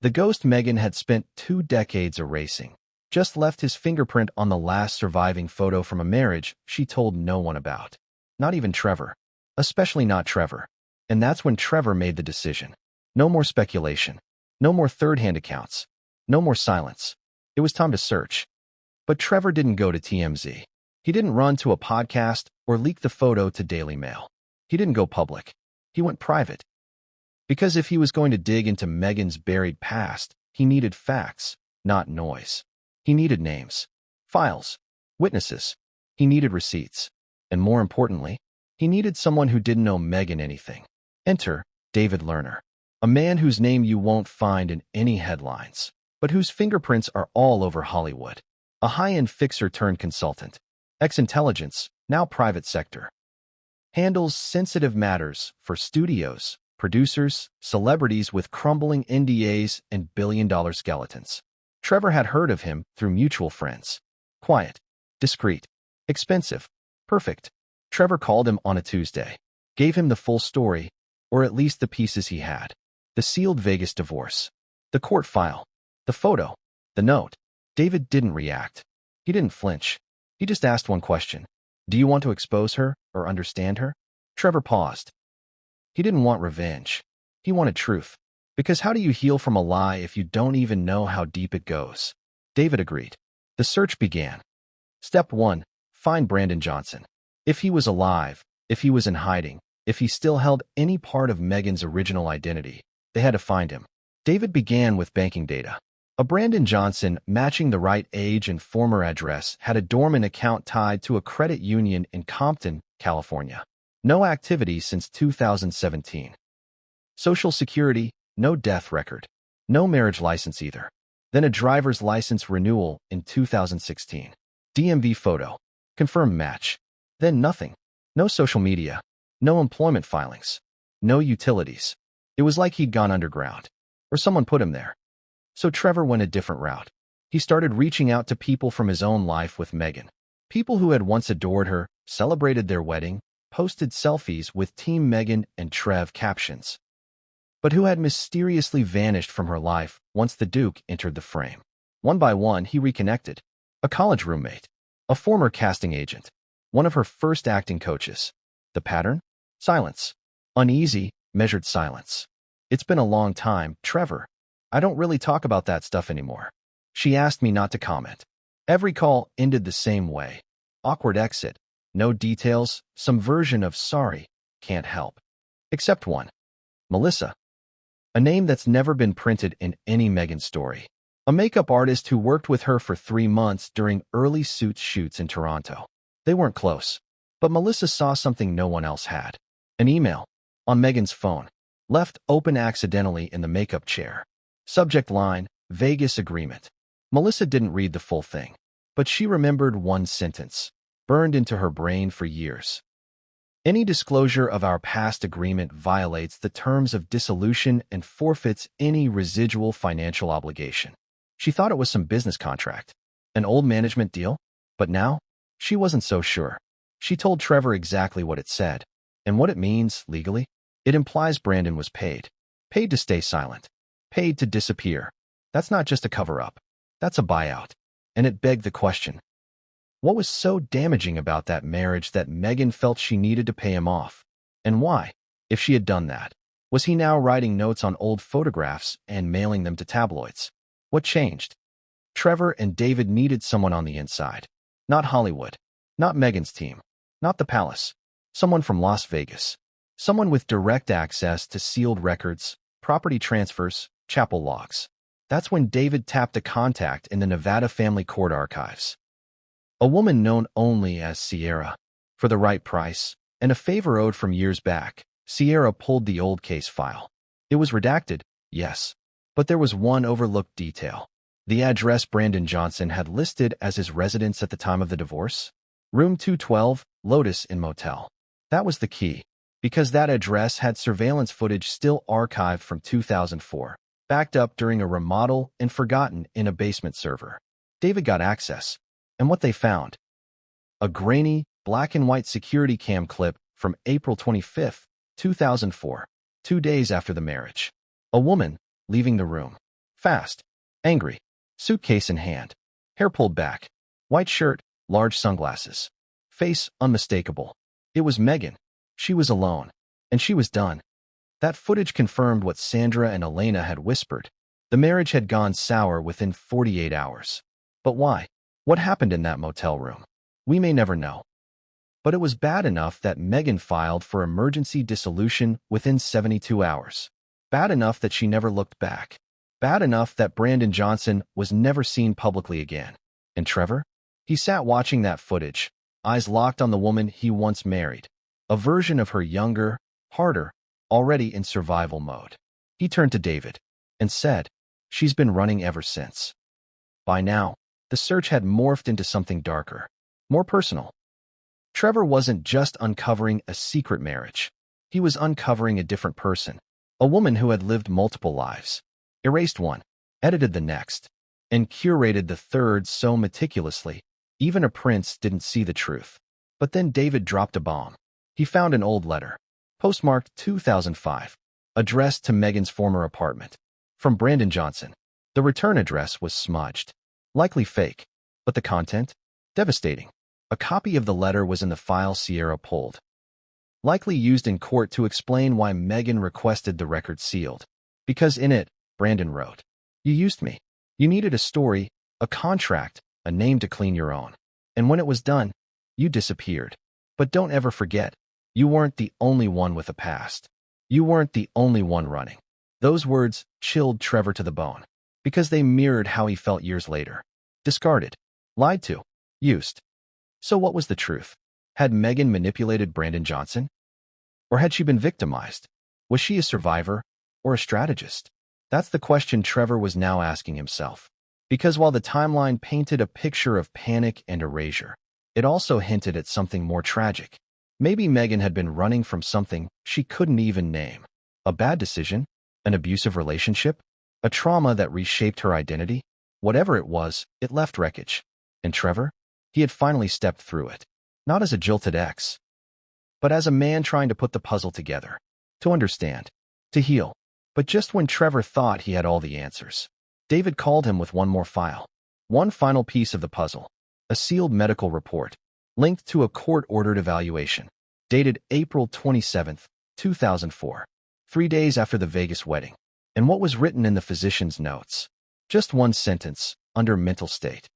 The ghost Meghan had spent 2 decades erasing. Just left his fingerprint on the last surviving photo from a marriage she told no one about. Not even Trevor. Especially not Trevor. And that's when Trevor made the decision. No more speculation. No more third-hand accounts. No more silence. It was time to search. But Trevor didn't go to TMZ. He didn't run to a podcast or leak the photo to Daily Mail. He didn't go public. He went private. Because if he was going to dig into Meghan's buried past, he needed facts, not noise. He needed names, files, witnesses. He needed receipts. And more importantly, he needed someone who didn't know Meghan anything. Enter David Lerner, a man whose name you won't find in any headlines, but whose fingerprints are all over Hollywood. A high-end fixer turned consultant. Ex-intelligence, now private sector. Handles sensitive matters for studios, producers, celebrities with crumbling NDAs and billion-dollar skeletons. Trevor had heard of him through mutual friends. Quiet, discreet, expensive, perfect. Trevor called him on a Tuesday, gave him the full story, or at least the pieces he had. The sealed Vegas divorce, the court file, the photo, the note. David didn't react. He didn't flinch. He just asked one question. Do you want to expose her or understand her? Trevor paused. He didn't want revenge. He wanted truth. Because how do you heal from a lie if you don't even know how deep it goes? David agreed. The search began. Step 1. Find Brandon Johnson. If he was alive, if he was in hiding, if he still held any part of Meghan's original identity, they had to find him. David began with banking data. A Brandon Johnson matching the right age and former address had a dormant account tied to a credit union in Compton, California. No activity since 2017. Social Security, no death record. No marriage license either. Then a driver's license renewal in 2016. DMV photo. Confirmed match. Then nothing. No social media. No employment filings. No utilities. It was like he'd gone underground. Or someone put him there. So Trevor went a different route. He started reaching out to people from his own life with Meghan. People who had once adored her, celebrated their wedding, posted selfies with Team Meghan and Trev captions, but who had mysteriously vanished from her life once the Duke entered the frame. One by one, he reconnected. A college roommate, a former casting agent, one of her first acting coaches. The pattern? Silence. Uneasy, measured silence. It's been a long time, Trevor. I don't really talk about that stuff anymore. She asked me not to comment. Every call ended the same way. Awkward exit. No details, some version of sorry, can't help. Except one. Melissa. A name that's never been printed in any Meghan story. A makeup artist who worked with her for 3 months during early Suits shoots in Toronto. They weren't close, but Melissa saw something no one else had. An email. On Meghan's phone. Left open accidentally in the makeup chair. Subject line, Vegas agreement. Melissa didn't read the full thing, but she remembered one sentence, burned into her brain for years. Any disclosure of our past agreement violates the terms of dissolution and forfeits any residual financial obligation. She thought it was some business contract, an old management deal, but now, she wasn't so sure. She told Trevor exactly what it said, and what it means legally. It implies Brandon was paid. Paid to stay silent. Paid to disappear. That's not just a cover-up. That's a buyout. And it begged the question. What was so damaging about that marriage that Meghan felt she needed to pay him off? And why? If she had done that, was he now writing notes on old photographs and mailing them to tabloids? What changed? Trevor and David needed someone on the inside. Not Hollywood. Not Meghan's team. Not the palace. Someone from Las Vegas. Someone with direct access to sealed records, property transfers, chapel logs. That's when David tapped a contact in the Nevada family court archives. A woman known only as Sierra. For the right price, and a favor owed from years back, Sierra pulled the old case file. It was redacted, yes, but there was one overlooked detail. The address Brandon Johnson had listed as his residence at the time of the divorce? Room 212, Lotus Inn Motel. That was the key, because that address had surveillance footage still archived from 2004, backed up during a remodel and forgotten in a basement server. David got access, and what they found? A grainy, black-and-white security cam clip from April 25, 2004, 2 days after the marriage. A woman leaving the room. Fast, angry, suitcase in hand, hair pulled back, white shirt, large sunglasses. Face unmistakable. It was Meghan. She was alone, and she was done. That footage confirmed what Sandra and Elena had whispered. The marriage had gone sour within 48 hours. But why? What happened in that motel room? We may never know. But it was bad enough that Meghan filed for emergency dissolution within 72 hours. Bad enough that she never looked back. Bad enough that Brandon Johnson was never seen publicly again. And Trevor? He sat watching that footage, eyes locked on the woman he once married, a version of her younger, harder, already in survival mode. He turned to David and said, "She's been running ever since." By now, the search had morphed into something darker. more personal. Trevor wasn't just uncovering a secret marriage. He was uncovering a different person, a woman who had lived multiple lives, erased one, edited the next, and curated the third so meticulously, even a prince didn't see the truth. But then David dropped a bomb. He found an old letter, postmarked 2005, addressed to Meghan's former apartment, from Brandon Johnson. The return address was smudged, likely fake, but the content? Devastating. A copy of the letter was in the file Sierra pulled, likely used in court to explain why Meghan requested the record sealed. Because in it, Brandon wrote, "You used me. You needed a story, a contract, a name to clean your own. And when it was done, you disappeared. But don't ever forget, you weren't the only one with a past. You weren't the only one running." Those words chilled Trevor to the bone, because they mirrored how he felt years later. Discarded, lied to, used. So what was the truth? Had Meghan manipulated Brandon Johnson? Or had she been victimized? Was she a survivor or a strategist? That's the question Trevor was now asking himself. Because while the timeline painted a picture of panic and erasure, it also hinted at something more tragic. Maybe Meghan had been running from something she couldn't even name. A bad decision? An abusive relationship? A trauma that reshaped her identity? Whatever it was, it left wreckage. And Trevor? He had finally stepped through it. Not as a jilted ex, but as a man trying to put the puzzle together. To understand. To heal. But just when Trevor thought he had all the answers, David called him with one more file. One final piece of the puzzle. A sealed medical report, linked to a court-ordered evaluation, dated April 27, 2004, 3 days after the Vegas wedding. And what was written in the physician's notes? Just one sentence, under mental state.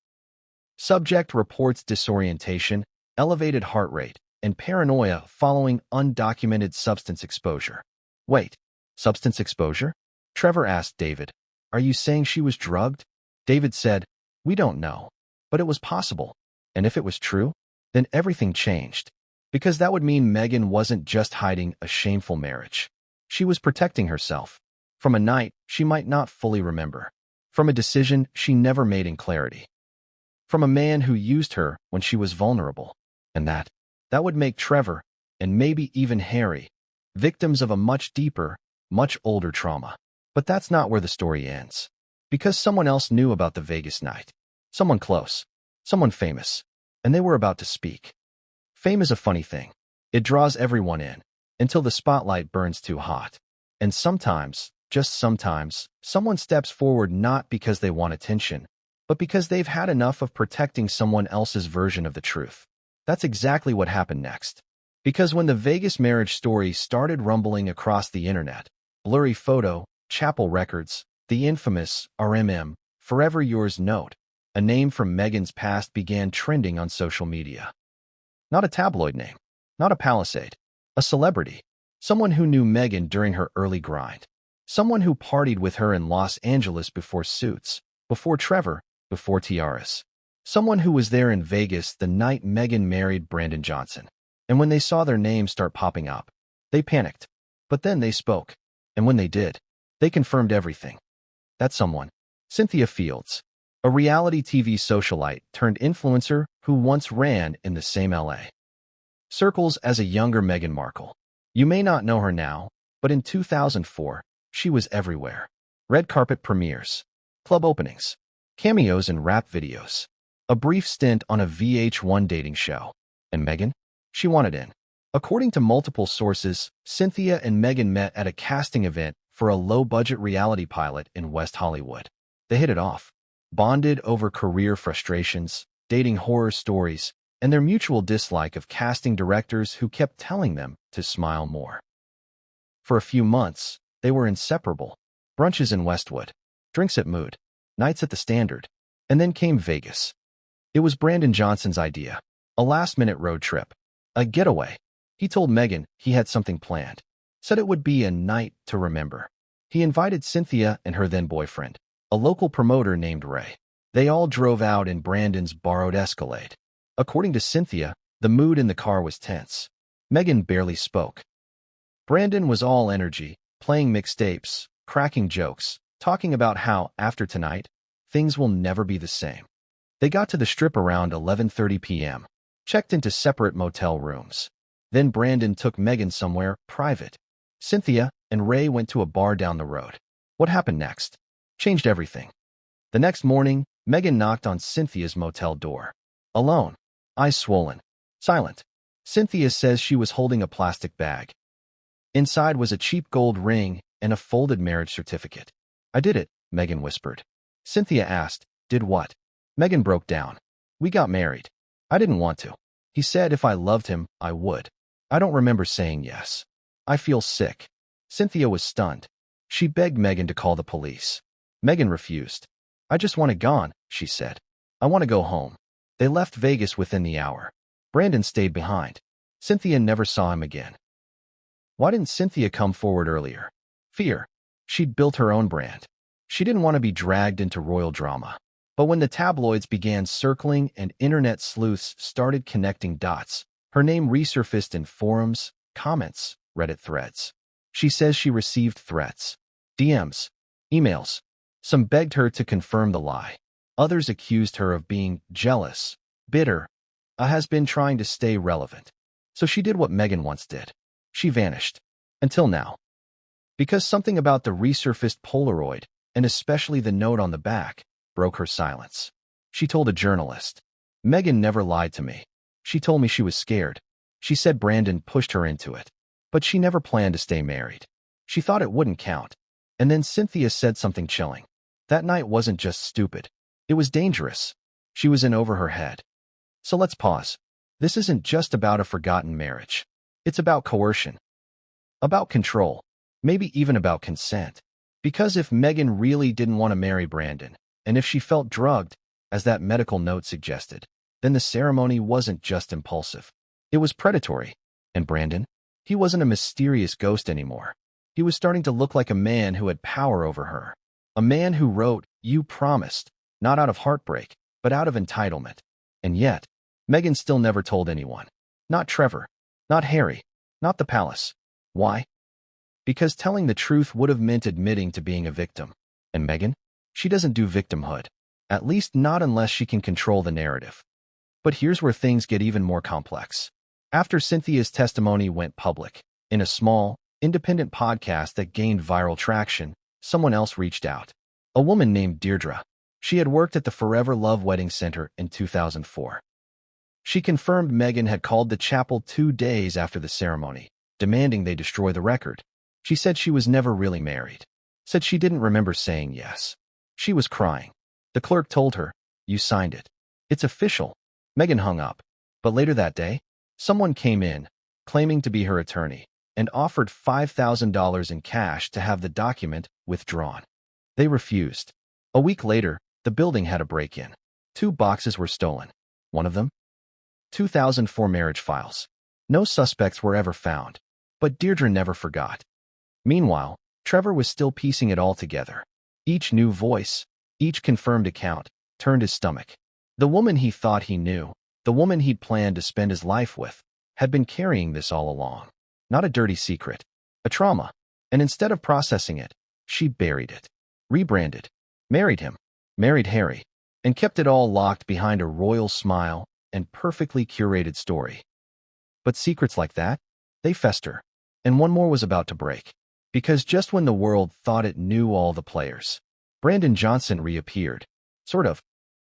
Subject reports disorientation, elevated heart rate, and paranoia following undocumented substance exposure. Wait, substance exposure? Trevor asked David, "Are you saying she was drugged?" David said, "We don't know, but it was possible. And if it was true, then everything changed. Because that would mean Meghan wasn't just hiding a shameful marriage. She was protecting herself from a night she might not fully remember, from a decision she never made in clarity, from a man who used her when she was vulnerable. And that would make Trevor, and maybe even Harry, victims of a much deeper, much older trauma. But that's not where the story ends. Because someone else knew about the Vegas night. Someone close. Someone famous. And they were about to speak. Fame is a funny thing. It draws everyone in, until the spotlight burns too hot. And sometimes, just sometimes, someone steps forward not because they want attention, but because they've had enough of protecting someone else's version of the truth. That's exactly what happened next. Because when the Vegas marriage story started rumbling across the internet, blurry photo, chapel records, the infamous RMM, Forever Yours note, a name from Meghan's past began trending on social media. Not a tabloid name, not a palisade, a celebrity, someone who knew Meghan during her early grind, someone who partied with her in Los Angeles before Suits, before Trevor, before tiaras. Someone who was there in Vegas the night Meghan married Brandon Johnson. And when they saw their names start popping up, they panicked. But then they spoke. And when they did, they confirmed everything. That someone, Cynthia Fields, a reality TV socialite turned influencer who once ran in the same LA circles as a younger Meghan Markle. You may not know her now, but in 2004, she was everywhere. Red carpet premieres, club openings, cameos in rap videos, a brief stint on a VH1 dating show. And Meghan? She wanted in. According to multiple sources, Cynthia and Meghan met at a casting event for a low-budget reality pilot in West Hollywood. They hit it off, bonded over career frustrations, dating horror stories, and their mutual dislike of casting directors who kept telling them to smile more. For a few months, they were inseparable. Brunches in Westwood, drinks at Mood, nights at the Standard, and then came Vegas. It was Brandon Johnson's idea, a last-minute road trip, a getaway. He told Meghan he had something planned, said it would be a night to remember. He invited Cynthia and her then-boyfriend, a local promoter named Ray. They all drove out in Brandon's borrowed Escalade. According to Cynthia, the mood in the car was tense. Meghan barely spoke. Brandon was all energy, playing mixtapes, cracking jokes, talking about how, after tonight, things will never be the same. They got to the Strip around 11:30 p.m., checked into separate motel rooms. Then Brandon took Meghan somewhere private. Cynthia and Ray went to a bar down the road. What happened next changed everything. The next morning, Meghan knocked on Cynthia's motel door. Alone, eyes swollen, silent. Cynthia says she was holding a plastic bag. Inside was a cheap gold ring and a folded marriage certificate. I did it, Meghan whispered. Cynthia asked, did what? Meghan broke down. We got married. I didn't want to. He said if I loved him, I would. I don't remember saying yes. I feel sick. Cynthia was stunned. She begged Meghan to call the police. Meghan refused. I just want it gone, she said. I want to go home. They left Vegas within the hour. Brandon stayed behind. Cynthia never saw him again. Why didn't Cynthia come forward earlier? Fear. She'd built her own brand. She didn't want to be dragged into royal drama. But when the tabloids began circling and internet sleuths started connecting dots, her name resurfaced in forums, comments, Reddit threads. She says she received threats, DMs, emails. Some begged her to confirm the lie. Others accused her of being jealous, bitter, has been trying to stay relevant. So she did what Meghan once did. She vanished. Until now. Because something about the resurfaced Polaroid, and especially the note on the back, broke her silence. She told a journalist, Meghan never lied to me. She told me she was scared. She said Brandon pushed her into it. But she never planned to stay married. She thought it wouldn't count. And then Cynthia said something chilling. That night wasn't just stupid. It was dangerous. She was in over her head. So let's pause. This isn't just about a forgotten marriage. It's about coercion. About control. Maybe even about consent. Because if Meghan really didn't want to marry Brandon, and if she felt drugged, as that medical note suggested, then the ceremony wasn't just impulsive. It was predatory. And Brandon? He wasn't a mysterious ghost anymore. He was starting to look like a man who had power over her. A man who wrote, "You promised," not out of heartbreak, but out of entitlement. And yet, Meghan still never told anyone. Not Trevor. Not Harry. Not the palace. Why? Because telling the truth would have meant admitting to being a victim. And Meghan? She doesn't do victimhood. At least not unless she can control the narrative. But here's where things get even more complex. After Cynthia's testimony went public, in a small, independent podcast that gained viral traction, someone else reached out. A woman named Deirdre. She had worked at the Forever Love Wedding Center in 2004. She confirmed Meghan had called the chapel 2 days after the ceremony, demanding they destroy the record. She said she was never really married. Said she didn't remember saying yes. She was crying. The clerk told her, "You signed it. It's official." Meghan hung up. But later that day, someone came in, claiming to be her attorney, and offered $5,000 in cash to have the document withdrawn. They refused. A week later, the building had a break-in. 2 boxes were stolen. One of them? 2004 marriage files. No suspects were ever found. But Deirdre never forgot. Meanwhile, Trevor was still piecing it all together. Each new voice, each confirmed account, turned his stomach. The woman he thought he knew, the woman he'd planned to spend his life with, had been carrying this all along. Not a dirty secret, a trauma. And instead of processing it, she buried it, rebranded, married him, married Harry, and kept it all locked behind a royal smile and perfectly curated story. But secrets like that, they fester. And one more was about to break. Because just when the world thought it knew all the players, Brandon Johnson reappeared. Sort of.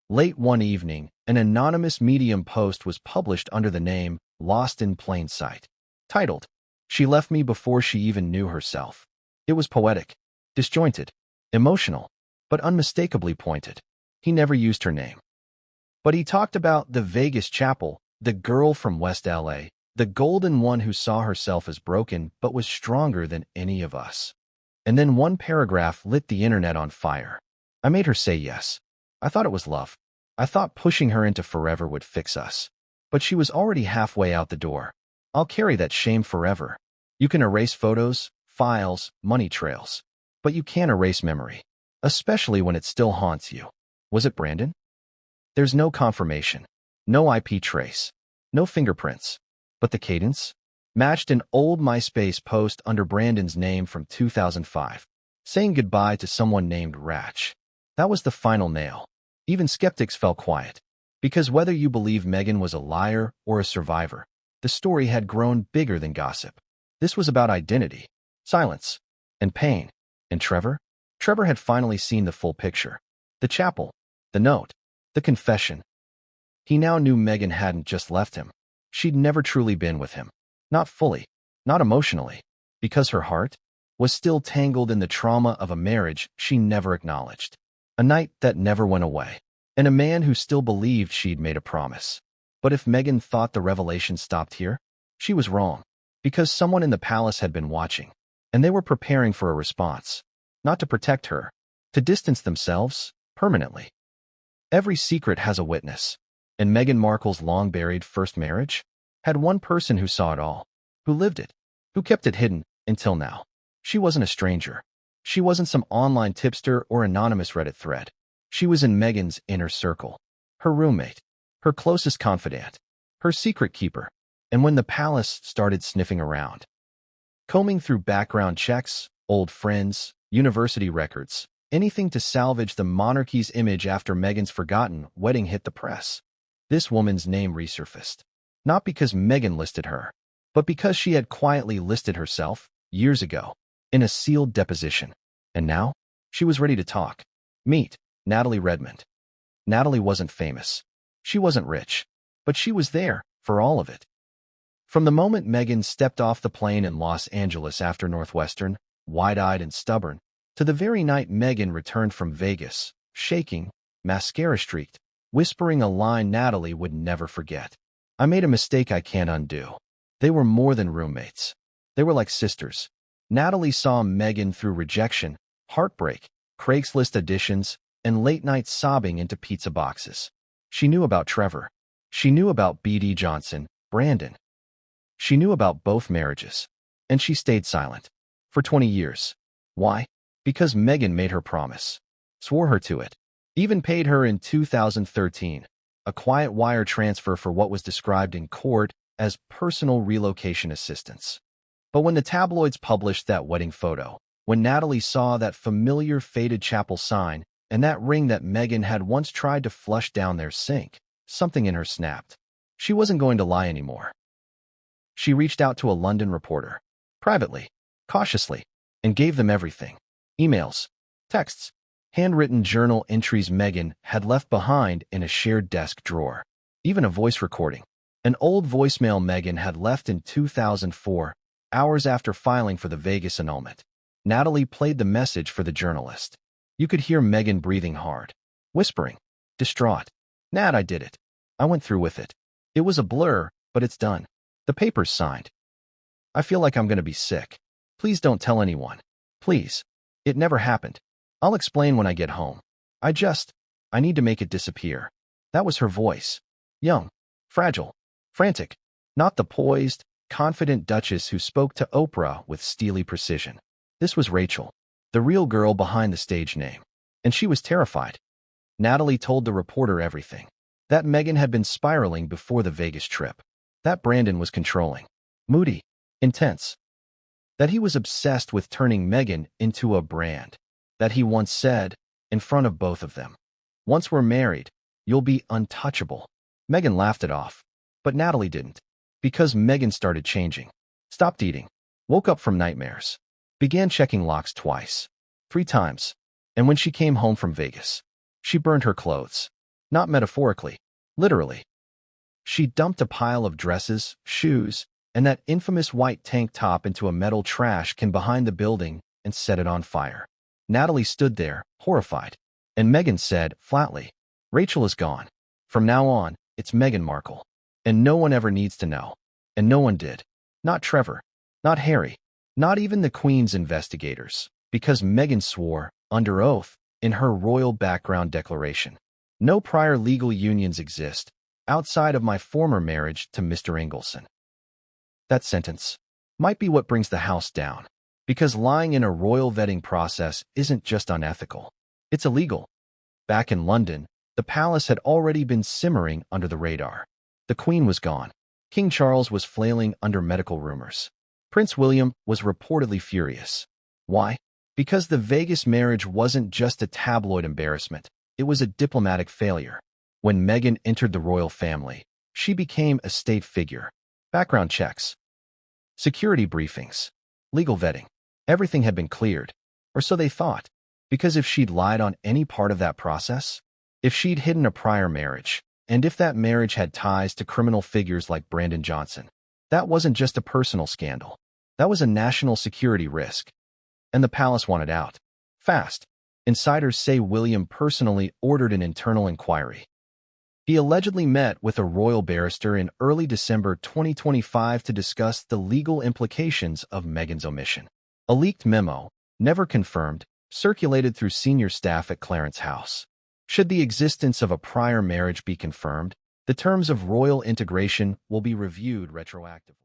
Late one evening, an anonymous Medium post was published under the name Lost in Plain Sight, titled, "She Left Me Before She Even Knew Herself." It was poetic, disjointed, emotional, but unmistakably pointed. He never used her name. But he talked about the Vegas chapel, the girl from West LA, the golden one who saw herself as broken but was stronger than any of us. And then one paragraph lit the internet on fire. I made her say yes. I thought it was love. I thought pushing her into forever would fix us. But she was already halfway out the door. I'll carry that shame forever. You can erase photos, files, money trails. But you can't erase memory. Especially when it still haunts you. Was it Brandon? There's no confirmation. No IP trace. No fingerprints. But the cadence? Matched an old MySpace post under Brandon's name from 2005, saying goodbye to someone named Ratch. That was the final nail. Even skeptics fell quiet. Because whether you believe Meghan was a liar or a survivor, the story had grown bigger than gossip. This was about identity, silence, and pain. And Trevor? Trevor had finally seen the full picture. The chapel, the note, the confession. He now knew Meghan hadn't just left him. She'd never truly been with him. Not fully, not emotionally, because her heart was still tangled in the trauma of a marriage she never acknowledged. A night that never went away, and a man who still believed she'd made a promise. But if Meghan thought the revelation stopped here, she was wrong, because someone in the palace had been watching, and they were preparing for a response, not to protect her, to distance themselves permanently. Every secret has a witness, and Meghan Markle's long-buried first marriage had one person who saw it all, who lived it, who kept it hidden until now. She wasn't a stranger. She wasn't some online tipster or anonymous Reddit thread. She was in Meghan's inner circle, her roommate, her closest confidant, her secret keeper. And when the palace started sniffing around, combing through background checks, old friends, university records, anything to salvage the monarchy's image after Meghan's forgotten wedding hit the press, this woman's name resurfaced. Not because Meghan listed her, but because she had quietly listed herself years ago in a sealed deposition. And now, she was ready to talk. Meet Natalie Redmond. Natalie wasn't famous. She wasn't rich. But she was there for all of it. From the moment Meghan stepped off the plane in Los Angeles after Northwestern, wide-eyed and stubborn, to the very night Meghan returned from Vegas, shaking, mascara-streaked, whispering a line Natalie would never forget. I made a mistake I can't undo. They were more than roommates. They were like sisters. Natalie saw Meghan through rejection, heartbreak, Craigslist auditions, and late-night sobbing into pizza boxes. She knew about Trevor. She knew about B.D. Johnson, Brandon. She knew about both marriages. And she stayed silent. For 20 years. Why? Because Meghan made her promise. Swore her to it. Even paid her in 2013. A quiet wire transfer for what was described in court as personal relocation assistance. But when the tabloids published that wedding photo, when Natalie saw that familiar faded chapel sign and that ring that Meghan had once tried to flush down their sink, something in her snapped. She wasn't going to lie anymore. She reached out to a London reporter, privately, cautiously, and gave them everything. Emails, texts, handwritten journal entries Meghan had left behind in a shared desk drawer. Even a voice recording. An old voicemail Meghan had left in 2004, hours after filing for the Vegas annulment. Natalie played the message for the journalist. You could hear Meghan breathing hard, whispering, distraught. Nat, I did it. I went through with it. It was a blur, but it's done. The paper's signed. I feel like I'm going to be sick. Please don't tell anyone. Please. It never happened. I'll explain when I get home. I need to make it disappear. That was her voice. Young, fragile, frantic. Not the poised, confident Duchess who spoke to Oprah with steely precision. This was Rachel, the real girl behind the stage name. And she was terrified. Natalie told the reporter everything. That Meghan had been spiraling before the Vegas trip. That Brandon was controlling, moody, intense. That he was obsessed with turning Meghan into a brand. That he once said, in front of both of them, once we're married, you'll be untouchable. Meghan laughed it off. But Natalie didn't. Because Meghan started changing. Stopped eating. Woke up from nightmares. Began checking locks twice. 3 times. And when she came home from Vegas, she burned her clothes. Not metaphorically. Literally. She dumped a pile of dresses, shoes, and that infamous white tank top into a metal trash can behind the building and set it on fire. Natalie stood there, horrified. And Meghan said, flatly, Rachel is gone. From now on, it's Meghan Markle. And no one ever needs to know. And no one did. Not Trevor. Not Harry. Not even the Queen's investigators. Because Meghan swore, under oath, in her royal background declaration. No prior legal unions exist, outside of my former marriage to Mr. Engelson. That sentence might be what brings the house down. Because lying in a royal vetting process isn't just unethical. It's illegal. Back in London, the palace had already been simmering under the radar. The Queen was gone. King Charles was flailing under medical rumors. Prince William was reportedly furious. Why? Because the Vegas marriage wasn't just a tabloid embarrassment. It was a diplomatic failure. When Meghan entered the royal family, she became a state figure. Background checks, security briefings, legal vetting. Everything had been cleared, or so they thought, because if she'd lied on any part of that process, if she'd hidden a prior marriage, and if that marriage had ties to criminal figures like Brandon Johnson, that wasn't just a personal scandal. That was a national security risk. And the palace wanted out. Fast. Insiders say William personally ordered an internal inquiry. He allegedly met with a royal barrister in early December 2025 to discuss the legal implications of Meghan's omission. A leaked memo, never confirmed, circulated through senior staff at Clarence House. Should the existence of a prior marriage be confirmed, the terms of royal integration will be reviewed retroactively.